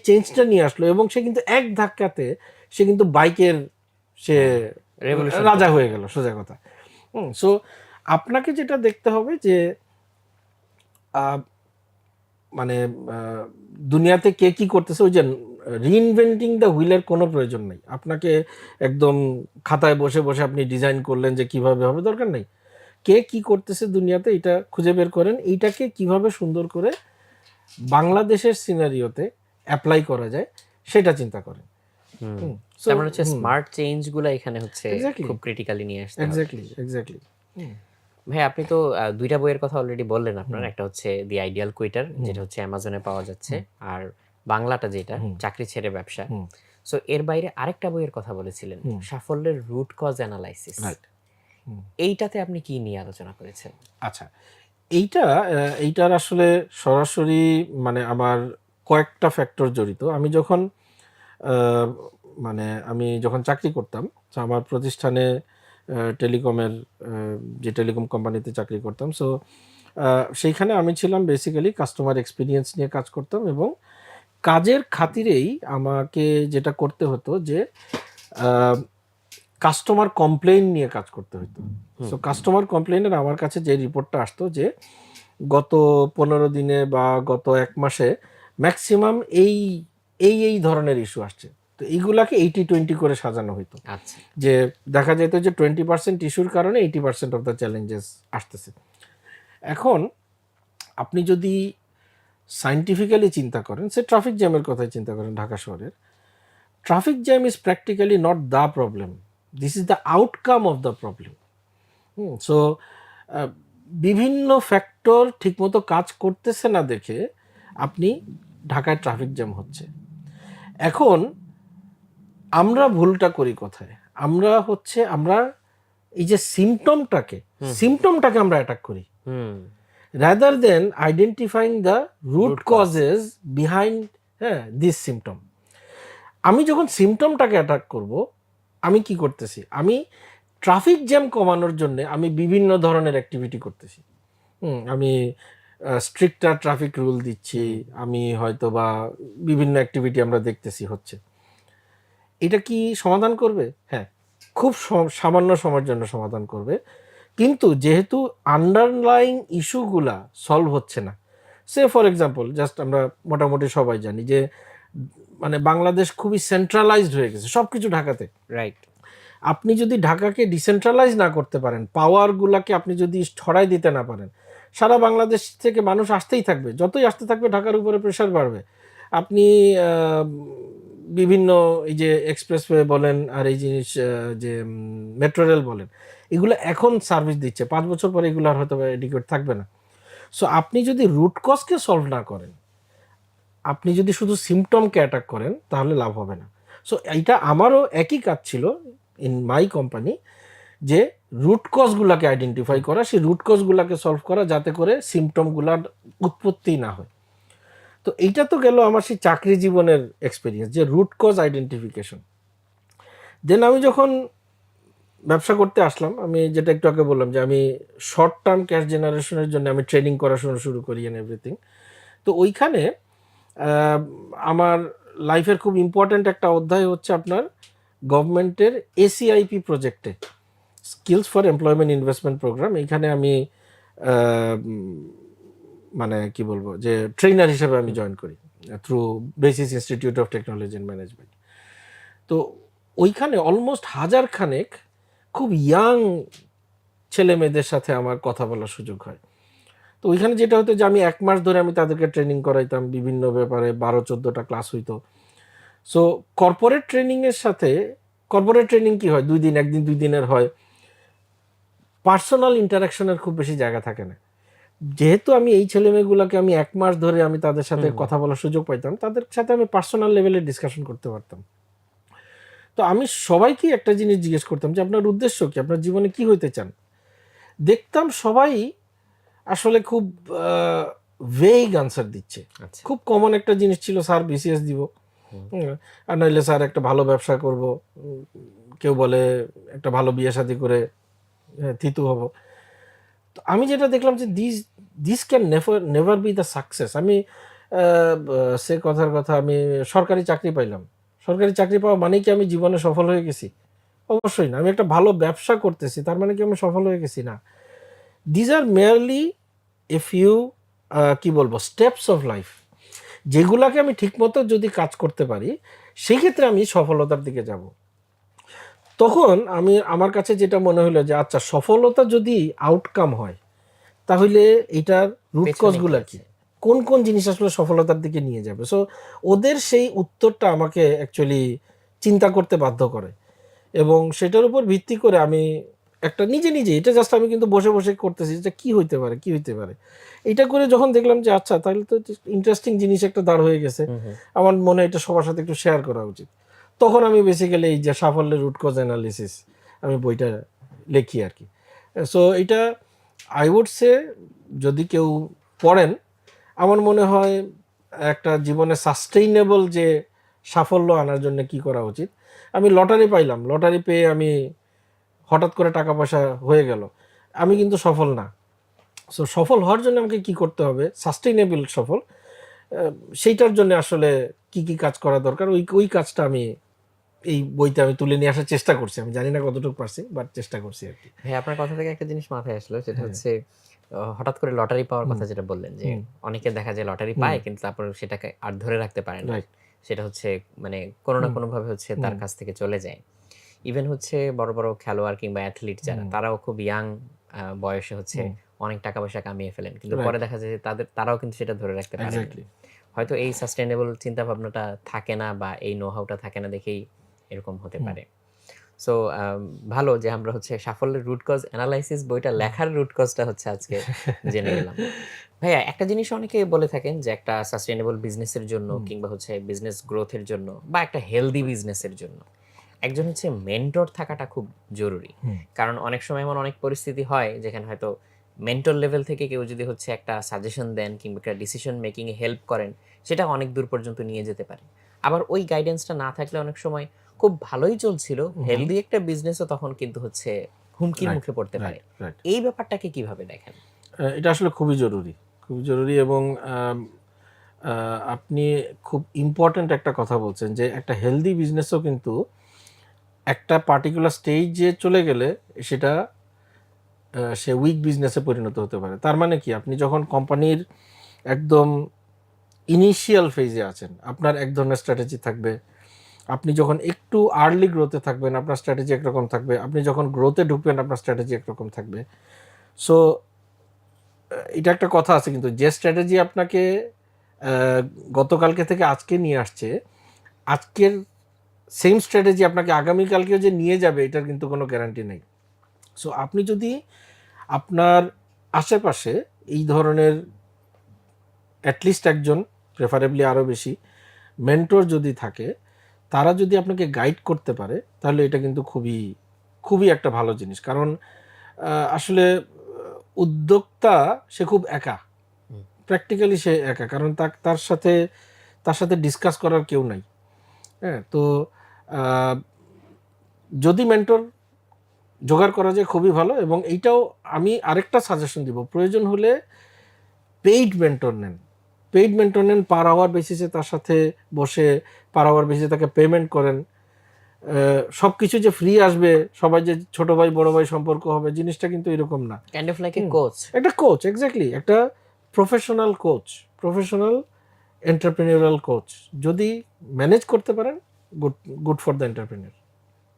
চেঞ্জটা নিয়ে আসলো, এবং সে কিন্তু এক ধাক্কাতে সে কিন্তু বাইকের সে Revolution রাজা করতে হয়ে পারে। গেল, সোজা কথা। সো আপনাকে যেটা দেখতে হবে যে আহ, মানে দুনিয়াতে কে কি করতেছে, ওই যে রিইনভেন্টিং দ্য হুইলের কোনো প্রয়োজন নেই। আপনাকে একদম খাতায় বসে বসে আপনি ডিজাইন করলেন যে কিভাবে হবে, দরকার নেই। কে কি করতেছে দুনিয়াতে এটা খুঁজে বের করেন, এইটাকে কিভাবে সুন্দর করে বাংলাদেশের সিনারিওতে অ্যাপ্লাই করা যায় সেটা চিন্তা করেন। So, তার মানে হচ্ছে স্মার্ট চেঞ্জ গুলা এখানে হচ্ছে Exactly. খুব ক্রিটিক্যালি নিয়ে আসতে হবে। এক্স্যাক্টলি। ভাই আপনি তো দুইটা বইয়ের কথা অলরেডি বললেন আপনার, একটা হচ্ছে দি আইডিয়াল কুইটার যেটা হচ্ছে অ্যামাজনে পাওয়া যাচ্ছে, আর বাংলাটা যেটা চাকরি ছেড়ে ব্যবসা। সো এর বাইরে আরেকটা বইয়ের কথা বলেছিলেন, সাফল্যের রুট কজ অ্যানালাইসিস। রাইট। এইটাতে আপনি কি নিয়ে আলোচনা করেছেন? আচ্ছা, এইটার আসলে সরাসরি মানে আমার কয়েকটা ফ্যাক্টর জড়িত। আহ, আমি যখন চাকরি করতাম, তো আমার প্রতিষ্ঠানে টেলিকমের যে টেলিকম কোম্পানিতে চাকরি করতাম, সো সেইখানে আমি ছিলাম বেসিক্যালি কাস্টমার এক্সপিরিয়েন্স নিয়ে কাজ করতাম, এবং কাজের খাতিরেই আমাকে যেটা করতে হতো যে কাস্টমার কমপ্লেইন নিয়ে কাজ করতে হতো। সো কাস্টমার কমপ্লেইনের আমার কাছে যে রিপোর্টটা আসতো যে গত 15 দিনে বা গত 1 মাসে ম্যাক্সিমাম এই ধরনের ইস্যু আসছে, তো এইগুলাকে 80-20 করে সাজানো হইতো। আচ্ছা, যে দেখা যেত যে 20% ইস্যুর কারণে 80% অফ দ্য চ্যালেঞ্জেস আসতেছে। এখন আপনি যদি সায়েন্টিফিক্যালি চিন্তা করেন, সে ট্রাফিক জ্যামের কথাই চিন্তা করেন, ঢাকা শহরের traffic jam is practically not the problem, this is the outcome of the problem. So বিভিন্ন ফ্যাক্টর ঠিকমতো কাজ করতেছে না দেখে আপনি ঢাকায় ট্রাফিক জ্যাম হচ্ছে। এখন আমরা ভুলটা করি কোথায়, আমরা এই যে সিমটমটাকে আমরা অ্যাটাক করি rather than identifying the root causes behind this symptom. আমি যখন সিমটমটাকে অ্যাটাক করব, আমি কি করতেছি, আমি ট্রাফিক জ্যাম কমানোর জন্য আমি বিভিন্ন ধরনের অ্যাক্টিভিটি করতেছি। আমি স্ট্রিক্টার ট্রাফিক রুল দিচ্ছি, আমি হয়তো বা বিভিন্ন অ্যাক্টিভিটি আমরা দেখতেছি হচ্ছে। এটা কি সমাধান করবে? হ্যাঁ, খুব সামান্য সময়ের জন্য সমাধান করবে, কিন্তু যেহেতু আন্ডারলাইং ইস্যুগুলা সলভ হচ্ছে না, সে ফর এক্সাম্পল জাস্ট আমরা মোটামুটি সবাই জানি যে মানে বাংলাদেশ খুবই সেন্ট্রালাইজড হয়ে গেছে, সব কিছু ঢাকাতে। রাইট। আপনি যদি ঢাকাকে ডিসেন্ট্রালাইজ না করতে পারেন, পাওয়ারগুলাকে আপনি যদি ছড়াই দিতে না পারেন, সারা বাংলাদেশ থেকে মানুষ আসতেই থাকবে, যতই আসতে থাকবে ঢাকার উপরে প্রেশার বাড়বে। আপনি বিভিন্ন এই যে এক্সপ্রেসওয়ে বলেন আর এই জিনিস যে মেট্রো রেল বলেন, এগুলো এখন সার্ভিস দিচ্ছে, 5 বছর পরে এগুলো আর হয়তো এডিকুয়েট থাকবে না। সো আপনি যদি রুট কজকে সলভ না করেন, আপনি যদি শুধু সিমটমকে অ্যাটাক করেন, তাহলে লাভ হবে না। সো এইটা আমারও একই কাজ ছিল ইন মাই কোম্পানি, যে রুট কজগুলোকে আইডেন্টিফাই করা, সেই রুট কজগুলোকে সলভ করা, যাতে করে সিমটমগুলার উৎপত্তি না হয়। তো এইটা তো গেল আমার সেই চাকরি জীবনের এক্সপিরিয়েন্স, যে রুট কজ আইডেন্টিফিকেশন। দেন আমি যখন ব্যবসা করতে আসলাম, আমি যেটা একটু আগে বললাম যে আমি শর্ট টার্ম ক্যাশ জেনারেশনের জন্য আমি ট্রেনিং করা শুরু করি এন্ড এভরিথিং। তো ওইখানে আমার লাইফের খুব ইম্পর্ট্যান্ট একটা অধ্যায় হচ্ছে আপনার গভর্নমেন্টের এসিআইপি প্রজেক্টে, skills for employment investment program. এইখানে আমি মানে কি বলবো যে ট্রেনার হিসেবে আমি জয়েন করি through basis institute of technology and management. তো ওইখানে অলমোস্ট 1000 খানেক খুব ইয়াং ছেলে মেয়েদের সাথে আমার কথা বলার সুযোগ হয়। তো ওইখানে যেটা হতো যে আমি 1 মাস ধরে আমি তাদেরকে ট্রেনিং করাইতাম বিভিন্ন ব্যাপারে, 12-14টা ক্লাস হইতো। সো কর্পোরেট ট্রেনিংয়ের সাথে, কর্পোরেট ট্রেনিং কি হয় 2 দিন, 1 দিন 2 দিনের হয়, পার্সোনাল ইন্টারাকশনের খুব বেশি জায়গা থাকে না। যেহেতু আমি এই ছেলেমেয়েগুলোকে আমি 1 মাস ধরে আমি তাদের সাথে হুম, হুম। কথা বলার সুযোগ পাইতাম, তাদের সাথে আমি পার্সোনাল লেভেলে ডিসকাশন করতে পারতাম। তো আমি সবাইকেই একটা জিনিস জিজ্ঞেস করতাম যে আপনার উদ্দেশ্য কি, আপনার জীবনে কি হইতে চান। দেখতাম সবাই আসলে খুব ভেগ আনসার দিচ্ছে। আচ্ছা। খুব কমন একটা জিনিস ছিল, স্যার বিসিএস দিব, হুম, আর নাইলে স্যার একটা ভালো ব্যবসা করব, কেউ বলে একটা ভালো বিয়ে শাদী করে থিতু হব। তো আমি যেটা দেখলাম যে this this can never never be the success. আমি সে কথার কথা, আমি সরকারি চাকরি পাইলাম, সরকারি চাকরি পাওয়া মানে কি আমি জীবনে সফল হয়ে গেছি? অবশ্যই না। আমি একটা ভালো ব্যবসা করতেছি, তার মানে কি আমি সফল হয়ে গেছি? না। These are merely a few, কি বলবো, স্টেপস অফ লাইফ, যেগুলাকে আমি ঠিকমতো যদি কাজ করতে পারি সেই ক্ষেত্রে আমি সফলতার দিকে যাব। তখন আমি, আমার কাছে যেটা মনে হলো যে আচ্ছা, সফলতা যদি আউটকাম হয় তাহলে এটার রুট পেছনে কি কজগুলা কি, আছে? কোন কোন জিনিস আসলে সফলতার দিকে নিয়ে যাবে। সো ওদের সেই উত্তরটা আমাকে অ্যাকচুয়ালি চিন্তা করতে বাধ্য করে, এবং সেটার উপর ভিত্তি করে আমি একটা নিজে নিজে, এটা জাস্ট আমি কিন্তু বসে বসে করতেছি যে কি হইতে পারে, কি হইতে পারে। এটা করে যখন দেখলাম যে আচ্ছা, তাহলে তো ইন্টারেস্টিং জিনিস একটা দাঁড় হয়ে গেছে, হুম, হুম। আমার মনে হয় এটা সবার সাথে একটু শেয়ার করা উচিত। তখন আমি বেসিক্যালি এই যে সাফল্যের রুট কজ অ্যানালিসিস, আমি বইটা লিখি আর কি। সো এটা আই উড সে, যদি কেউ পড়েন, আমার মনে হয় একটা জীবনে সাস্টেইনেবল যে সাফল্য আনার জন্য কি করা উচিত। আমি লটারি পাইলাম, লটারি পেয়ে আমি হঠাৎ করে টাকা পয়সা হয়ে গেল, আমি কিন্তু সফল না। সো সফল হওয়ার জন্য আমাকে কি করতে হবে, সাস্টেইনেবল সফল, আহ, সেইটার জন্য আসলে কি কি কাজ করা দরকার, ওই ওই কাজটা আমি এই বইতে আমি তুলে নিয়ে আসার চেষ্টা করছি। আমি জানি না কতটুকু পারছি, বাট চেষ্টা করছি আর কি। ভাই আপনার কথা থেকে একটা জিনিস মাথায় আসলো, সেটা হ্যাঁ। হচ্ছে হঠাৎ করে লটারি পাওয়ার হুম। কথা যেটা বললেন যে হুম। অনেকে দেখা যায় লটারি হুম। পায় কিন্তু তারপর সেটাকে আর ধরে রাখতে পারে না। রাইট। সেটা হচ্ছে মানে কোনো না হুম। কোনোভাবে হচ্ছে তার হুম। কাছ থেকে চলে যায়। ইভেন হচ্ছে বড়, বড় খেলোয়াড় কিংবা অ্যাথলিট যারা, হুম। তারাও খুব ইয়াং বয়সে হচ্ছে হুম। অনেক টাকা পয়সা কামিয়ে ফেলেন। কিন্তু পরে রাইট। দেখা যায় যে তারাও কিন্তু সেটা ধরে রাখতে পারেননি। এক্স্যাক্টলি। হয়তো এই সাস্টেইনেবল চিন্তাভাবনাটা থাকে না বা এই নো হাউ টা থাকে না দেখেই এরকম হতে হুম। পারে। সো ভালো যে আমরা হচ্ছে সাফল্যের রুট কজ এনালাইসিস বইটা হুম। লেখার রুট কজটা হচ্ছে আজকে জেনে গেলাম। ভাইয়া একটা জিনিস অনেকে বলে থাকেন যে একটা সাস্টেইনেবল বিজনেসের জন্য হুম। কিংবা হচ্ছে বিজনেস গ্রোথের জন্য বা একটা হেলদি বিজনেসের জন্য একজন হচ্ছে মেন্টর থাকাটা খুব জরুরি। হুম। কারণ অনেক সময় এমন অনেক পরিস্থিতি হয় যেখানে হয়তো মেন্টর লেভেল থেকে কেউ যদি হচ্ছে একটা সাজেশন দেন কিংবা একটা ডিসিশন মেকিং এ হেল্প করেন, সেটা অনেক দূর পর্যন্ত নিয়ে যেতে পারে। আবার ওই গাইডেন্সটা না থাকলে অনেক সময় খুব ভালোই চলছিল, হুম। হেলদি একটা বিজনেসও তখন কিন্তু হচ্ছে হুমকির রাইট। মুখে পড়তে পারে। রাইট। রাইট। এই ব্যাপারটাকে কিভাবে দেখেন? এটা আসলে খুবই জরুরি, খুবই জরুরি। এবং আপনি খুব ইম্পর্ট্যান্ট একটা কথা বলছেন যে একটা হেলদি বিজনেসও কিন্তু একটা পার্টিকুলার স্টেজে চলে গেলে সেটা সে উইক বিজনেসে পরিণত হতে পারে। তার মানে কি, আপনি যখন কোম্পানির একদম ইনিশিয়াল ফেজে আছেন, আপনার এক ধরনের স্ট্র্যাটেজি থাকবে। আপনি যখন একটু আর্লি গ্রোথে থাকবেন, আপনার স্ট্র্যাটেজি একরকম থাকবে। আপনি যখন গ্রোথে ঢুকবেন, আপনার স্ট্র্যাটেজি একরকম থাকবে। সো এটা একটা কথা আছে কিন্তু, যে স্ট্র্যাটেজি আপনাকে আহ, গতকালকে থেকে আজকে নিয়ে আসছে, আজকের সেম স্ট্র্যাটেজি আপনাকে আগামীকালকেও যে নিয়ে যাবে, এটার কিন্তু কোনো গ্যারান্টি নেই। সো আপনি যদি আপনার আশেপাশে এই ধরনের অ্যাটলিস্ট একজন, প্রেফারেবলি আরও বেশি মেন্টর যদি থাকে, তারা যদি আপনাকে গাইড করতে পারে, তাহলে এটা কিন্তু খুবই খুবই একটা ভালো জিনিস। কারণ আসলে উদ্যোক্তা সে খুব একা, হুম, প্র্যাকটিক্যালি সে একা, কারণ তার সাথে ডিসকাস করার কেউ নাই। হ্যাঁ, তো আহ, যদি মেন্টর জোগাড় করা যায় খুবই ভালো। এবং এইটাও আমি আরেকটা সাজেশন দিব, প্রয়োজন হলে পেইড মেন্টর নেন। পেইড মেন্টর নেন, পার আওয়ার বেসিসে তার সাথে বসে পার আওয়ার বেসিসে তাকে পেমেন্ট করেন। সব কিছু যে ফ্রি আসবে, সবাই যে ছোট ভাই বড় ভাই সম্পর্ক হবে, জিনিসটা কিন্তু এরকম না। Kind of like a hmm. Coach. একটা কোচ, এক্স্যাক্টলি, একটা professional coach, professional entrepreneurial coach যদি ম্যানেজ করতে পারেন, good, good for the entrepreneur.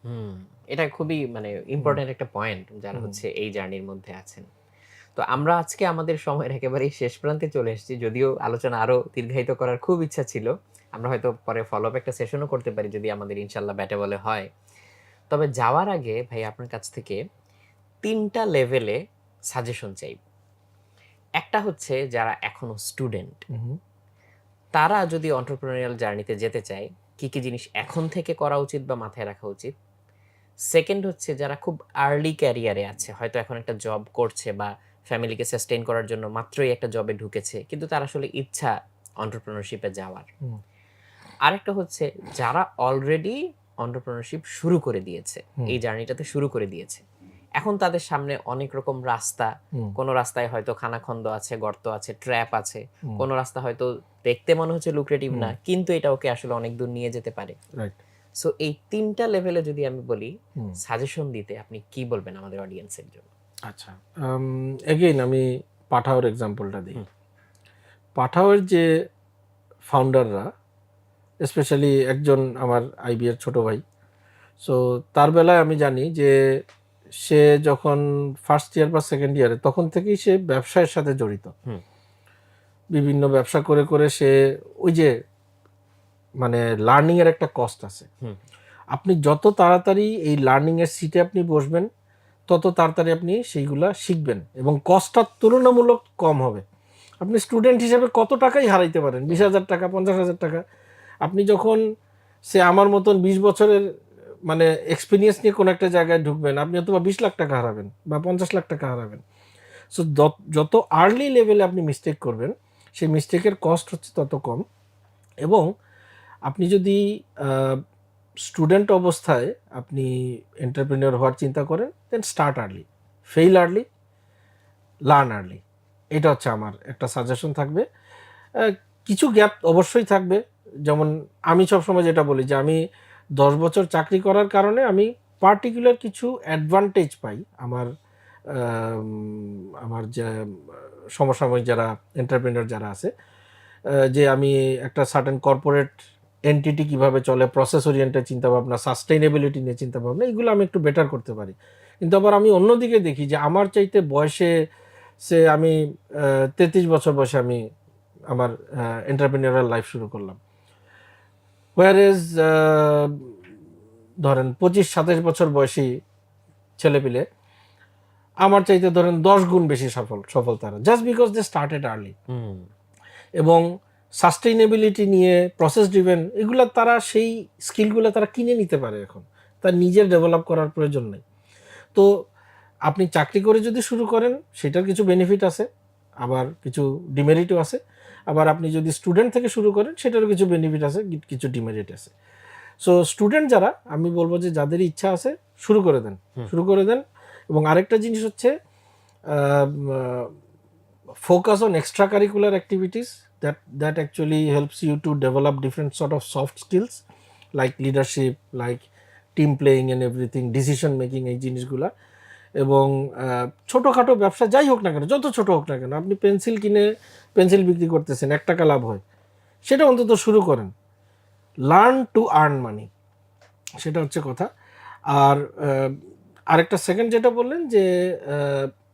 Hmm, এটা খুবই মানে হুম। ইম্পোর্টেন্ট একটা পয়েন্ট যারা হুম। হচ্ছে এই জার্নির মধ্যে আছেন। তো আমরা আজকে আমাদের সময়ের একেবারেই শেষ প্রান্তে চলে এসেছি। যদিও আলোচনা আরো দীর্ঘায়িত করার খুব ইচ্ছা ছিল। আমরা হয়তো পরে ফলো আপ একটা সেশনও করতে পারি যদি আমাদের ইনশাআল্লাহ ব্যাটে বলে হয়। তবে যাওয়ার আগে ভাই আপনার কাছ থেকে ৩ টা লেভেলে সাজেশন চাই। একটা হচ্ছে যারা এখনো স্টুডেন্ট, হুম, তারা যদি এন্টারপ্রেনিউরিয়াল জার্নিতে যেতে চায়, কি জিনিস এখন থেকে করা উচিত বা মাথায় রাখা উচিত? সেকেন্ড হচ্ছে যারা খুব আর্লি ক্যারিয়ারে আছে, হয়তো এখন একটা জব করছে বা ফ্যামিলিকে সাস্টেইন করার জন্য মাত্রই একটা জবে ঢুকেছে, কিন্তু তার আসলে ইচ্ছা এন্টারপ্রেনিউরশিপে যাওয়ার। হুম, আরেকটা হচ্ছে যারা অলরেডি এন্টারপ্রেনিউরশিপ শুরু করে দিয়েছে, হুম, এই জার্নিটাতে শুরু করে দিয়েছে। এখন তাদের সামনে অনেক রকম রাস্তা, হুম, কোনো রাস্তায় হয়তো খানাখন্দ আছে, গর্ত আছে, ট্র্যাপ আছে, হুম, কোনো রাস্তা হয়তো দেখতে মনে হচ্ছে লুক্রেটিভ হুম, না, কিন্তু এটা ওকে আসলে অনেক দূর নিয়ে যেতে পারে। রাইট। সো এই ৩ টা লেভেলে যদি আমি বলি হুম, সাজেশন দিতে আপনি কি বলবেন আমাদের অডিয়েন্সের জন্য? আচ্ছা। এগেইন আমি পাঠাওর এক্সাম্পলটা দিই। হুম, পাঠাওয়ের যে ফাউন্ডাররা, স্পেশালি একজন আমার আইবি এর ছোট ভাই। সো তার বেলায় আমি জানি যে সে যখন ফার্স্ট ইয়ার বা সেকেন্ড ইয়ারে তখন থেকেই সে ব্যবসায়ের সাথে জড়িত। হুম, বিভিন্ন ব্যবসা করে করে সে ওই যে মানে লার্নিং এর একটা কস্ট আছে। হুম, আপনি যত তাড়াতাড়ি এই লার্নিং এর সিটে আপনি বসবেন তত তাড়াতাড়ি আপনি সেইগুলা শিখবেন এবং কস্টটা তুলনামূলক কম হবে। আপনি স্টুডেন্ট হিসেবে কত টাকাই হারাইতে পারেন, 20,000 টাকা, 50,000 টাকা। আপনি যখন সে আমার মতন 20 বছরের মানে এক্সপিরিয়েন্স নিয়ে কোনো একটা জায়গায় ঢুকবেন, আপনি হয়তো বা 20 লাখ টাকা হারাবেন বা 50 লাখ টাকা হারাবেন। সো যত আর্লি লেভেলে আপনি মিস্টেক করবেন, সেই মিস্টেকের কস্ট হচ্ছে তত কম। এবং আপনি যদি স্টুডেন্ট অবস্থায় আপনি এন্টারপ্রেনিউর হওয়ার চিন্তা করেন, then start early, fail early, learn early. এটা হচ্ছে আমার একটা সাজেশন থাকবে। কিছু গ্যাপ অবশ্যই থাকবে। যেমন আমি সবসময় যেটা বলি যে আমি 10 বছর চাকরি করার কারণে আমি পার্টিকুলার কিছু অ্যাডভান্টেজ পাই আমার আমার যে সমসাময়িক যারা এন্টারপ্রেনিউর যারা আছে, যে আমি একটা সার্টেন কর্পোরেট এন্টিটি কিভাবে চলে, প্রসেস ওরিয়েন্টেড চিন্তাভাবনা, সাস্টেইনেবিলিটি নিয়ে চিন্তাভাবনা, এগুলো আমি একটু বেটার করতে পারি। কিন্তু আবার আমি অন্যদিকে দেখি যে আমার চাইতে বয়সে আমি 33 বছর বয়সে আমি আমার এন্টারপ্রেনিউরাল লাইফ শুরু করলাম। হোয়ারেজ ধরেন 25-27 বছর বয়সী ছেলেপিলে আমার চাইতে ধরেন 10 গুণ বেশি সফল তারা, just because they started early. Hmm, এবং সাস্টেইনেবিলিটি নিয়ে, প্রসেস ড্রিভেন, এগুলো তারা সেই স্কিলগুলো তারা কিনে নিতে পারে এখন, তার নিজের ডেভেলপ করার প্রয়োজন নেই। তো আপনি চাকরি করে যদি শুরু করেন সেটার কিছু বেনিফিট আছে, আবার কিছু ডিমেরিটও আছে। আবার আপনি যদি স্টুডেন্ট থেকে শুরু করেন সেটারও কিছু বেনিফিট আছে, কিছু ডিমেরিট আছে। সো স্টুডেন্ট যারা, আমি বলবো যে যাদের ইচ্ছা আছে শুরু করে দেন, হুম, শুরু করে দেন। এবং আরেকটা জিনিস হচ্ছে focus on extracurricular activities that actually helps you to develop different sort of soft skills like leadership, like team playing and everything, decision making, এই জিনিসগুলা। এবং ছোটোখাটো ব্যবসা যাই হোক না কেন, যত ছোট হোক না কেন, আপনি পেন্সিল কিনে পেন্সিল বিক্রি করতেছেন, 1 টাকা লাভ হয়, সেটা অন্তত শুরু করেন। লার্ন টু আর্ন মানি, সেটা হচ্ছে কথা। আর আরেকটা সেকেন্ড যেটা বললেন যে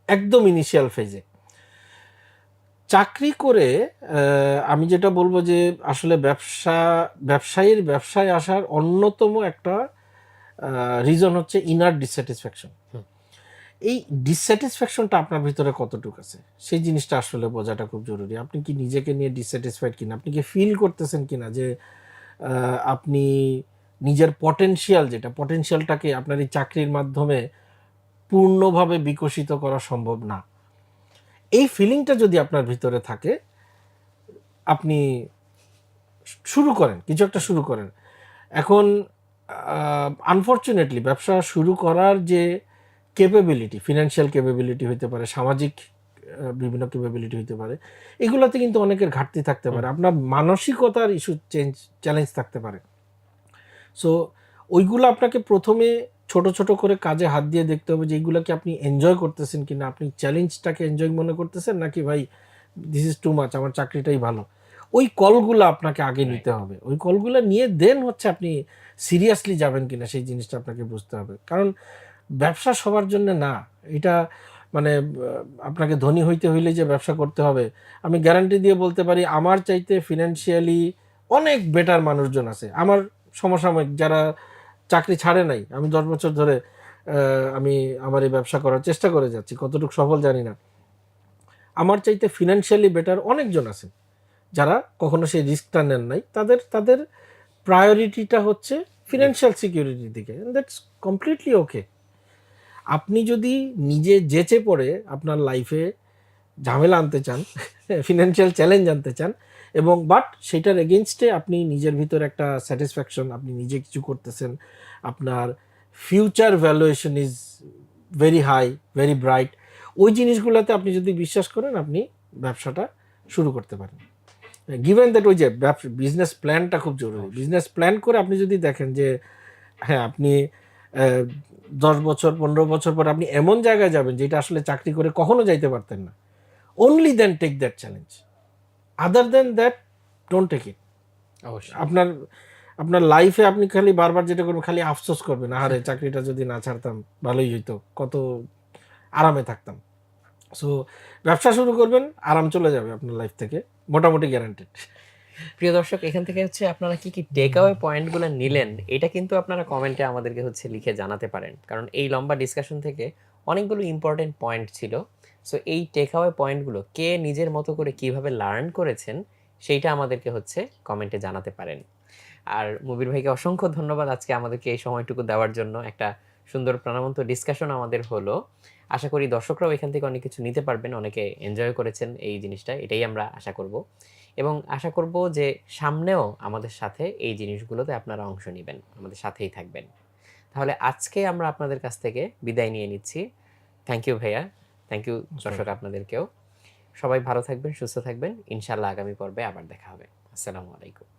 একদম ইনিশিয়াল ফেজে চাকরি করে আমি যেটা বলবো যে আসলে ব্যবসায়ীর ব্যবসায় আসার অন্যতম একটা রিজন হচ্ছে ইনার ডিসস্যাটিসফ্যাকশন। হুম, এই ডিসস্যাটিসফ্যাকশনটা আপনার ভিতরে কতটুকু আছে সেই জিনিসটা আসলে বোঝাটা খুব জরুরি। আপনি কি নিজেকে নিয়ে ডিসস্যাটিসফাইড কিনা, আপনি কি ফিল করতেছেন কিনা যে আপনি নিজের পটেনশিয়ালটাকে আপনার এই চাকরির মাধ্যমে পূর্ণভাবে বিকশিত করা সম্ভব না। এই ফিলিংটা যদি আপনার ভিতরে থাকে, আপনি শুরু করেন, কিছু একটা শুরু করেন। এখন আনফরচুনেটলি ব্যবসা শুরু করার যে ক্যাপাবিলিটি, ফিনান্সিয়াল ক্যাপাবিলিটি হতে পারে, সামাজিক বিভিন্ন ক্যাপাবিলিটি হতে পারে, এগুলোতে কিন্তু অনেকের ঘাটতি থাকতে হুম, পারে। আপনার মানসিকতার চ্যালেঞ্জ থাকতে পারে। সো ওইগুলো আপনাকে প্রথমে ছোট ছোট করে কাজে হাত দিয়ে দেখতে হবে যে এইগুলো কি আপনি এনজয় করতেছেন কিনা, আপনি চ্যালেঞ্জটাকে এনজয় মনে করতেছেন, নাকি ভাই দিস ইজ টু মাচ, আমার চাকরিটাই ভালো। ওই কলগুলো আপনাকে আগে রাইট। নিতে হবে। ওই কলগুলো নিয়ে দেন হচ্ছে আপনি সিরিয়াসলি যাবেন কিনা সেই জিনিসটা আপনাকে বুঝতে হবে। কারণ ব্যবসা সবার জন্য না। এটা মানে আপনাকে ধনী হইতে হইলে যে ব্যবসা করতে হবে, আমি গ্যারান্টি দিয়ে বলতে পারি আমার চাইতে ফিনান্সিয়ালি অনেক বেটার মানুষজন আছে আমার সমসাময়িক, যারা চাকরি ছাড়ে নাই। আমি 10 বছর ধরে আমি আমার এই ব্যবসা করার চেষ্টা করে যাচ্ছি, কতটুকু সফল জানি না। আমার চাইতে ফিনান্সিয়ালি বেটার অনেকজন আছে যারা কখনো সেই রিস্কটা নেন নাই। তাদের তাদের প্রায়োরিটিটা হচ্ছে ফিনান্সিয়াল সিকিউরিটির দিকে, দ্যাটস কমপ্লিটলি ওকে। আপনি যদি নিজে যেচে পড়ে আপনার লাইফে ঝামেলা আনতে চান, ফিনান্সিয়াল চ্যালেঞ্জ আনতে চান, এবং বাট সেটার এগেনস্টে আপনি নিজের ভিতর একটা স্যাটিসফ্যাকশন, আপনি নিজে কিছু করতেছেন, আপনার future valuation is very high, very bright, ওই জিনিসগুলোতে আপনি যদি বিশ্বাস করেন আপনি ব্যবসাটা শুরু করতে পারেন। গিভেন দ্যাট ওই যে বিজনেস প্ল্যানটা খুব জরুরি। বিজনেস প্ল্যান করে আপনি যদি দেখেন যে হ্যাঁ আপনি 10 বছর 15 বছর পর আপনি এমন জায়গায় যাবেন যেটা আসলে চাকরি করে কখনো যাইতে পারতেন না, only then take that challenge. Other than that, don't take it. অবশ্যই। আপনার আপনার লাইফে আপনি খালি বারবার যেটা করবেন, খালি আফসোস করবেন, আরে চাকরিটা যদি না ছাড়তাম ভালোই হইতো, কত আরামে থাকতাম। সো ব্যবসা শুরু করবেন, আরাম চলে যাবে আপনার লাইফ থেকে, মোটামুটি গ্যারান্টেড। প্রিয় দর্শক, এখান থেকে হচ্ছে আপনারা কি কি টেক অ্যাওয়ে পয়েন্টগুলো নিলেন, এটা কিন্তু আপনারা কমেন্টে আমাদেরকে হচ্ছে লিখে জানাতে পারেন, কারণ এই লম্বা ডিসকাশন থেকে অনেকগুলো ইম্পর্টেন্ট পয়েন্ট ছিল। সো এই টেক অ্যাওয়ে পয়েন্টগুলো কে নিজের মতো করে কিভাবে লার্ন করেছেন সেইটা আমাদেরকে হচ্ছে কমেন্টে জানাতে পারেন। আর মুবির ভাইকে অসংখ্য ধন্যবাদ আজকে আমাদেরকে এই সময়টুকু দেওয়ার জন্য। একটা সুন্দর প্রাণবন্ত ডিসকাশন আমাদের হলো। আশা করি দর্শকরাও এখান থেকে অনেক কিছু নিতে পারবেন, অনেকে এনজয় করেছেন এই জিনিসটা, এটাই আমরা আশা করব। এবং আশা করব যে সামনেও আমাদের সাথে এই জিনিসগুলোতে আপনারা অংশ নেবেন, আমাদের সাথেই থাকবেন। তাহলে আজকে আমরা আপনাদের কাছ থেকে বিদায় নিয়ে নিচ্ছি। থ্যাংক ইউ ভাইয়া, থ্যাংক ইউ দর্শক আপনাদেরকেও। সবাই ভালো থাকবেন, সুস্থ থাকবেন। ইনশাআল্লাহ আগামী পর্বে আবার দেখা হবে। আসসালামু আলাইকুম।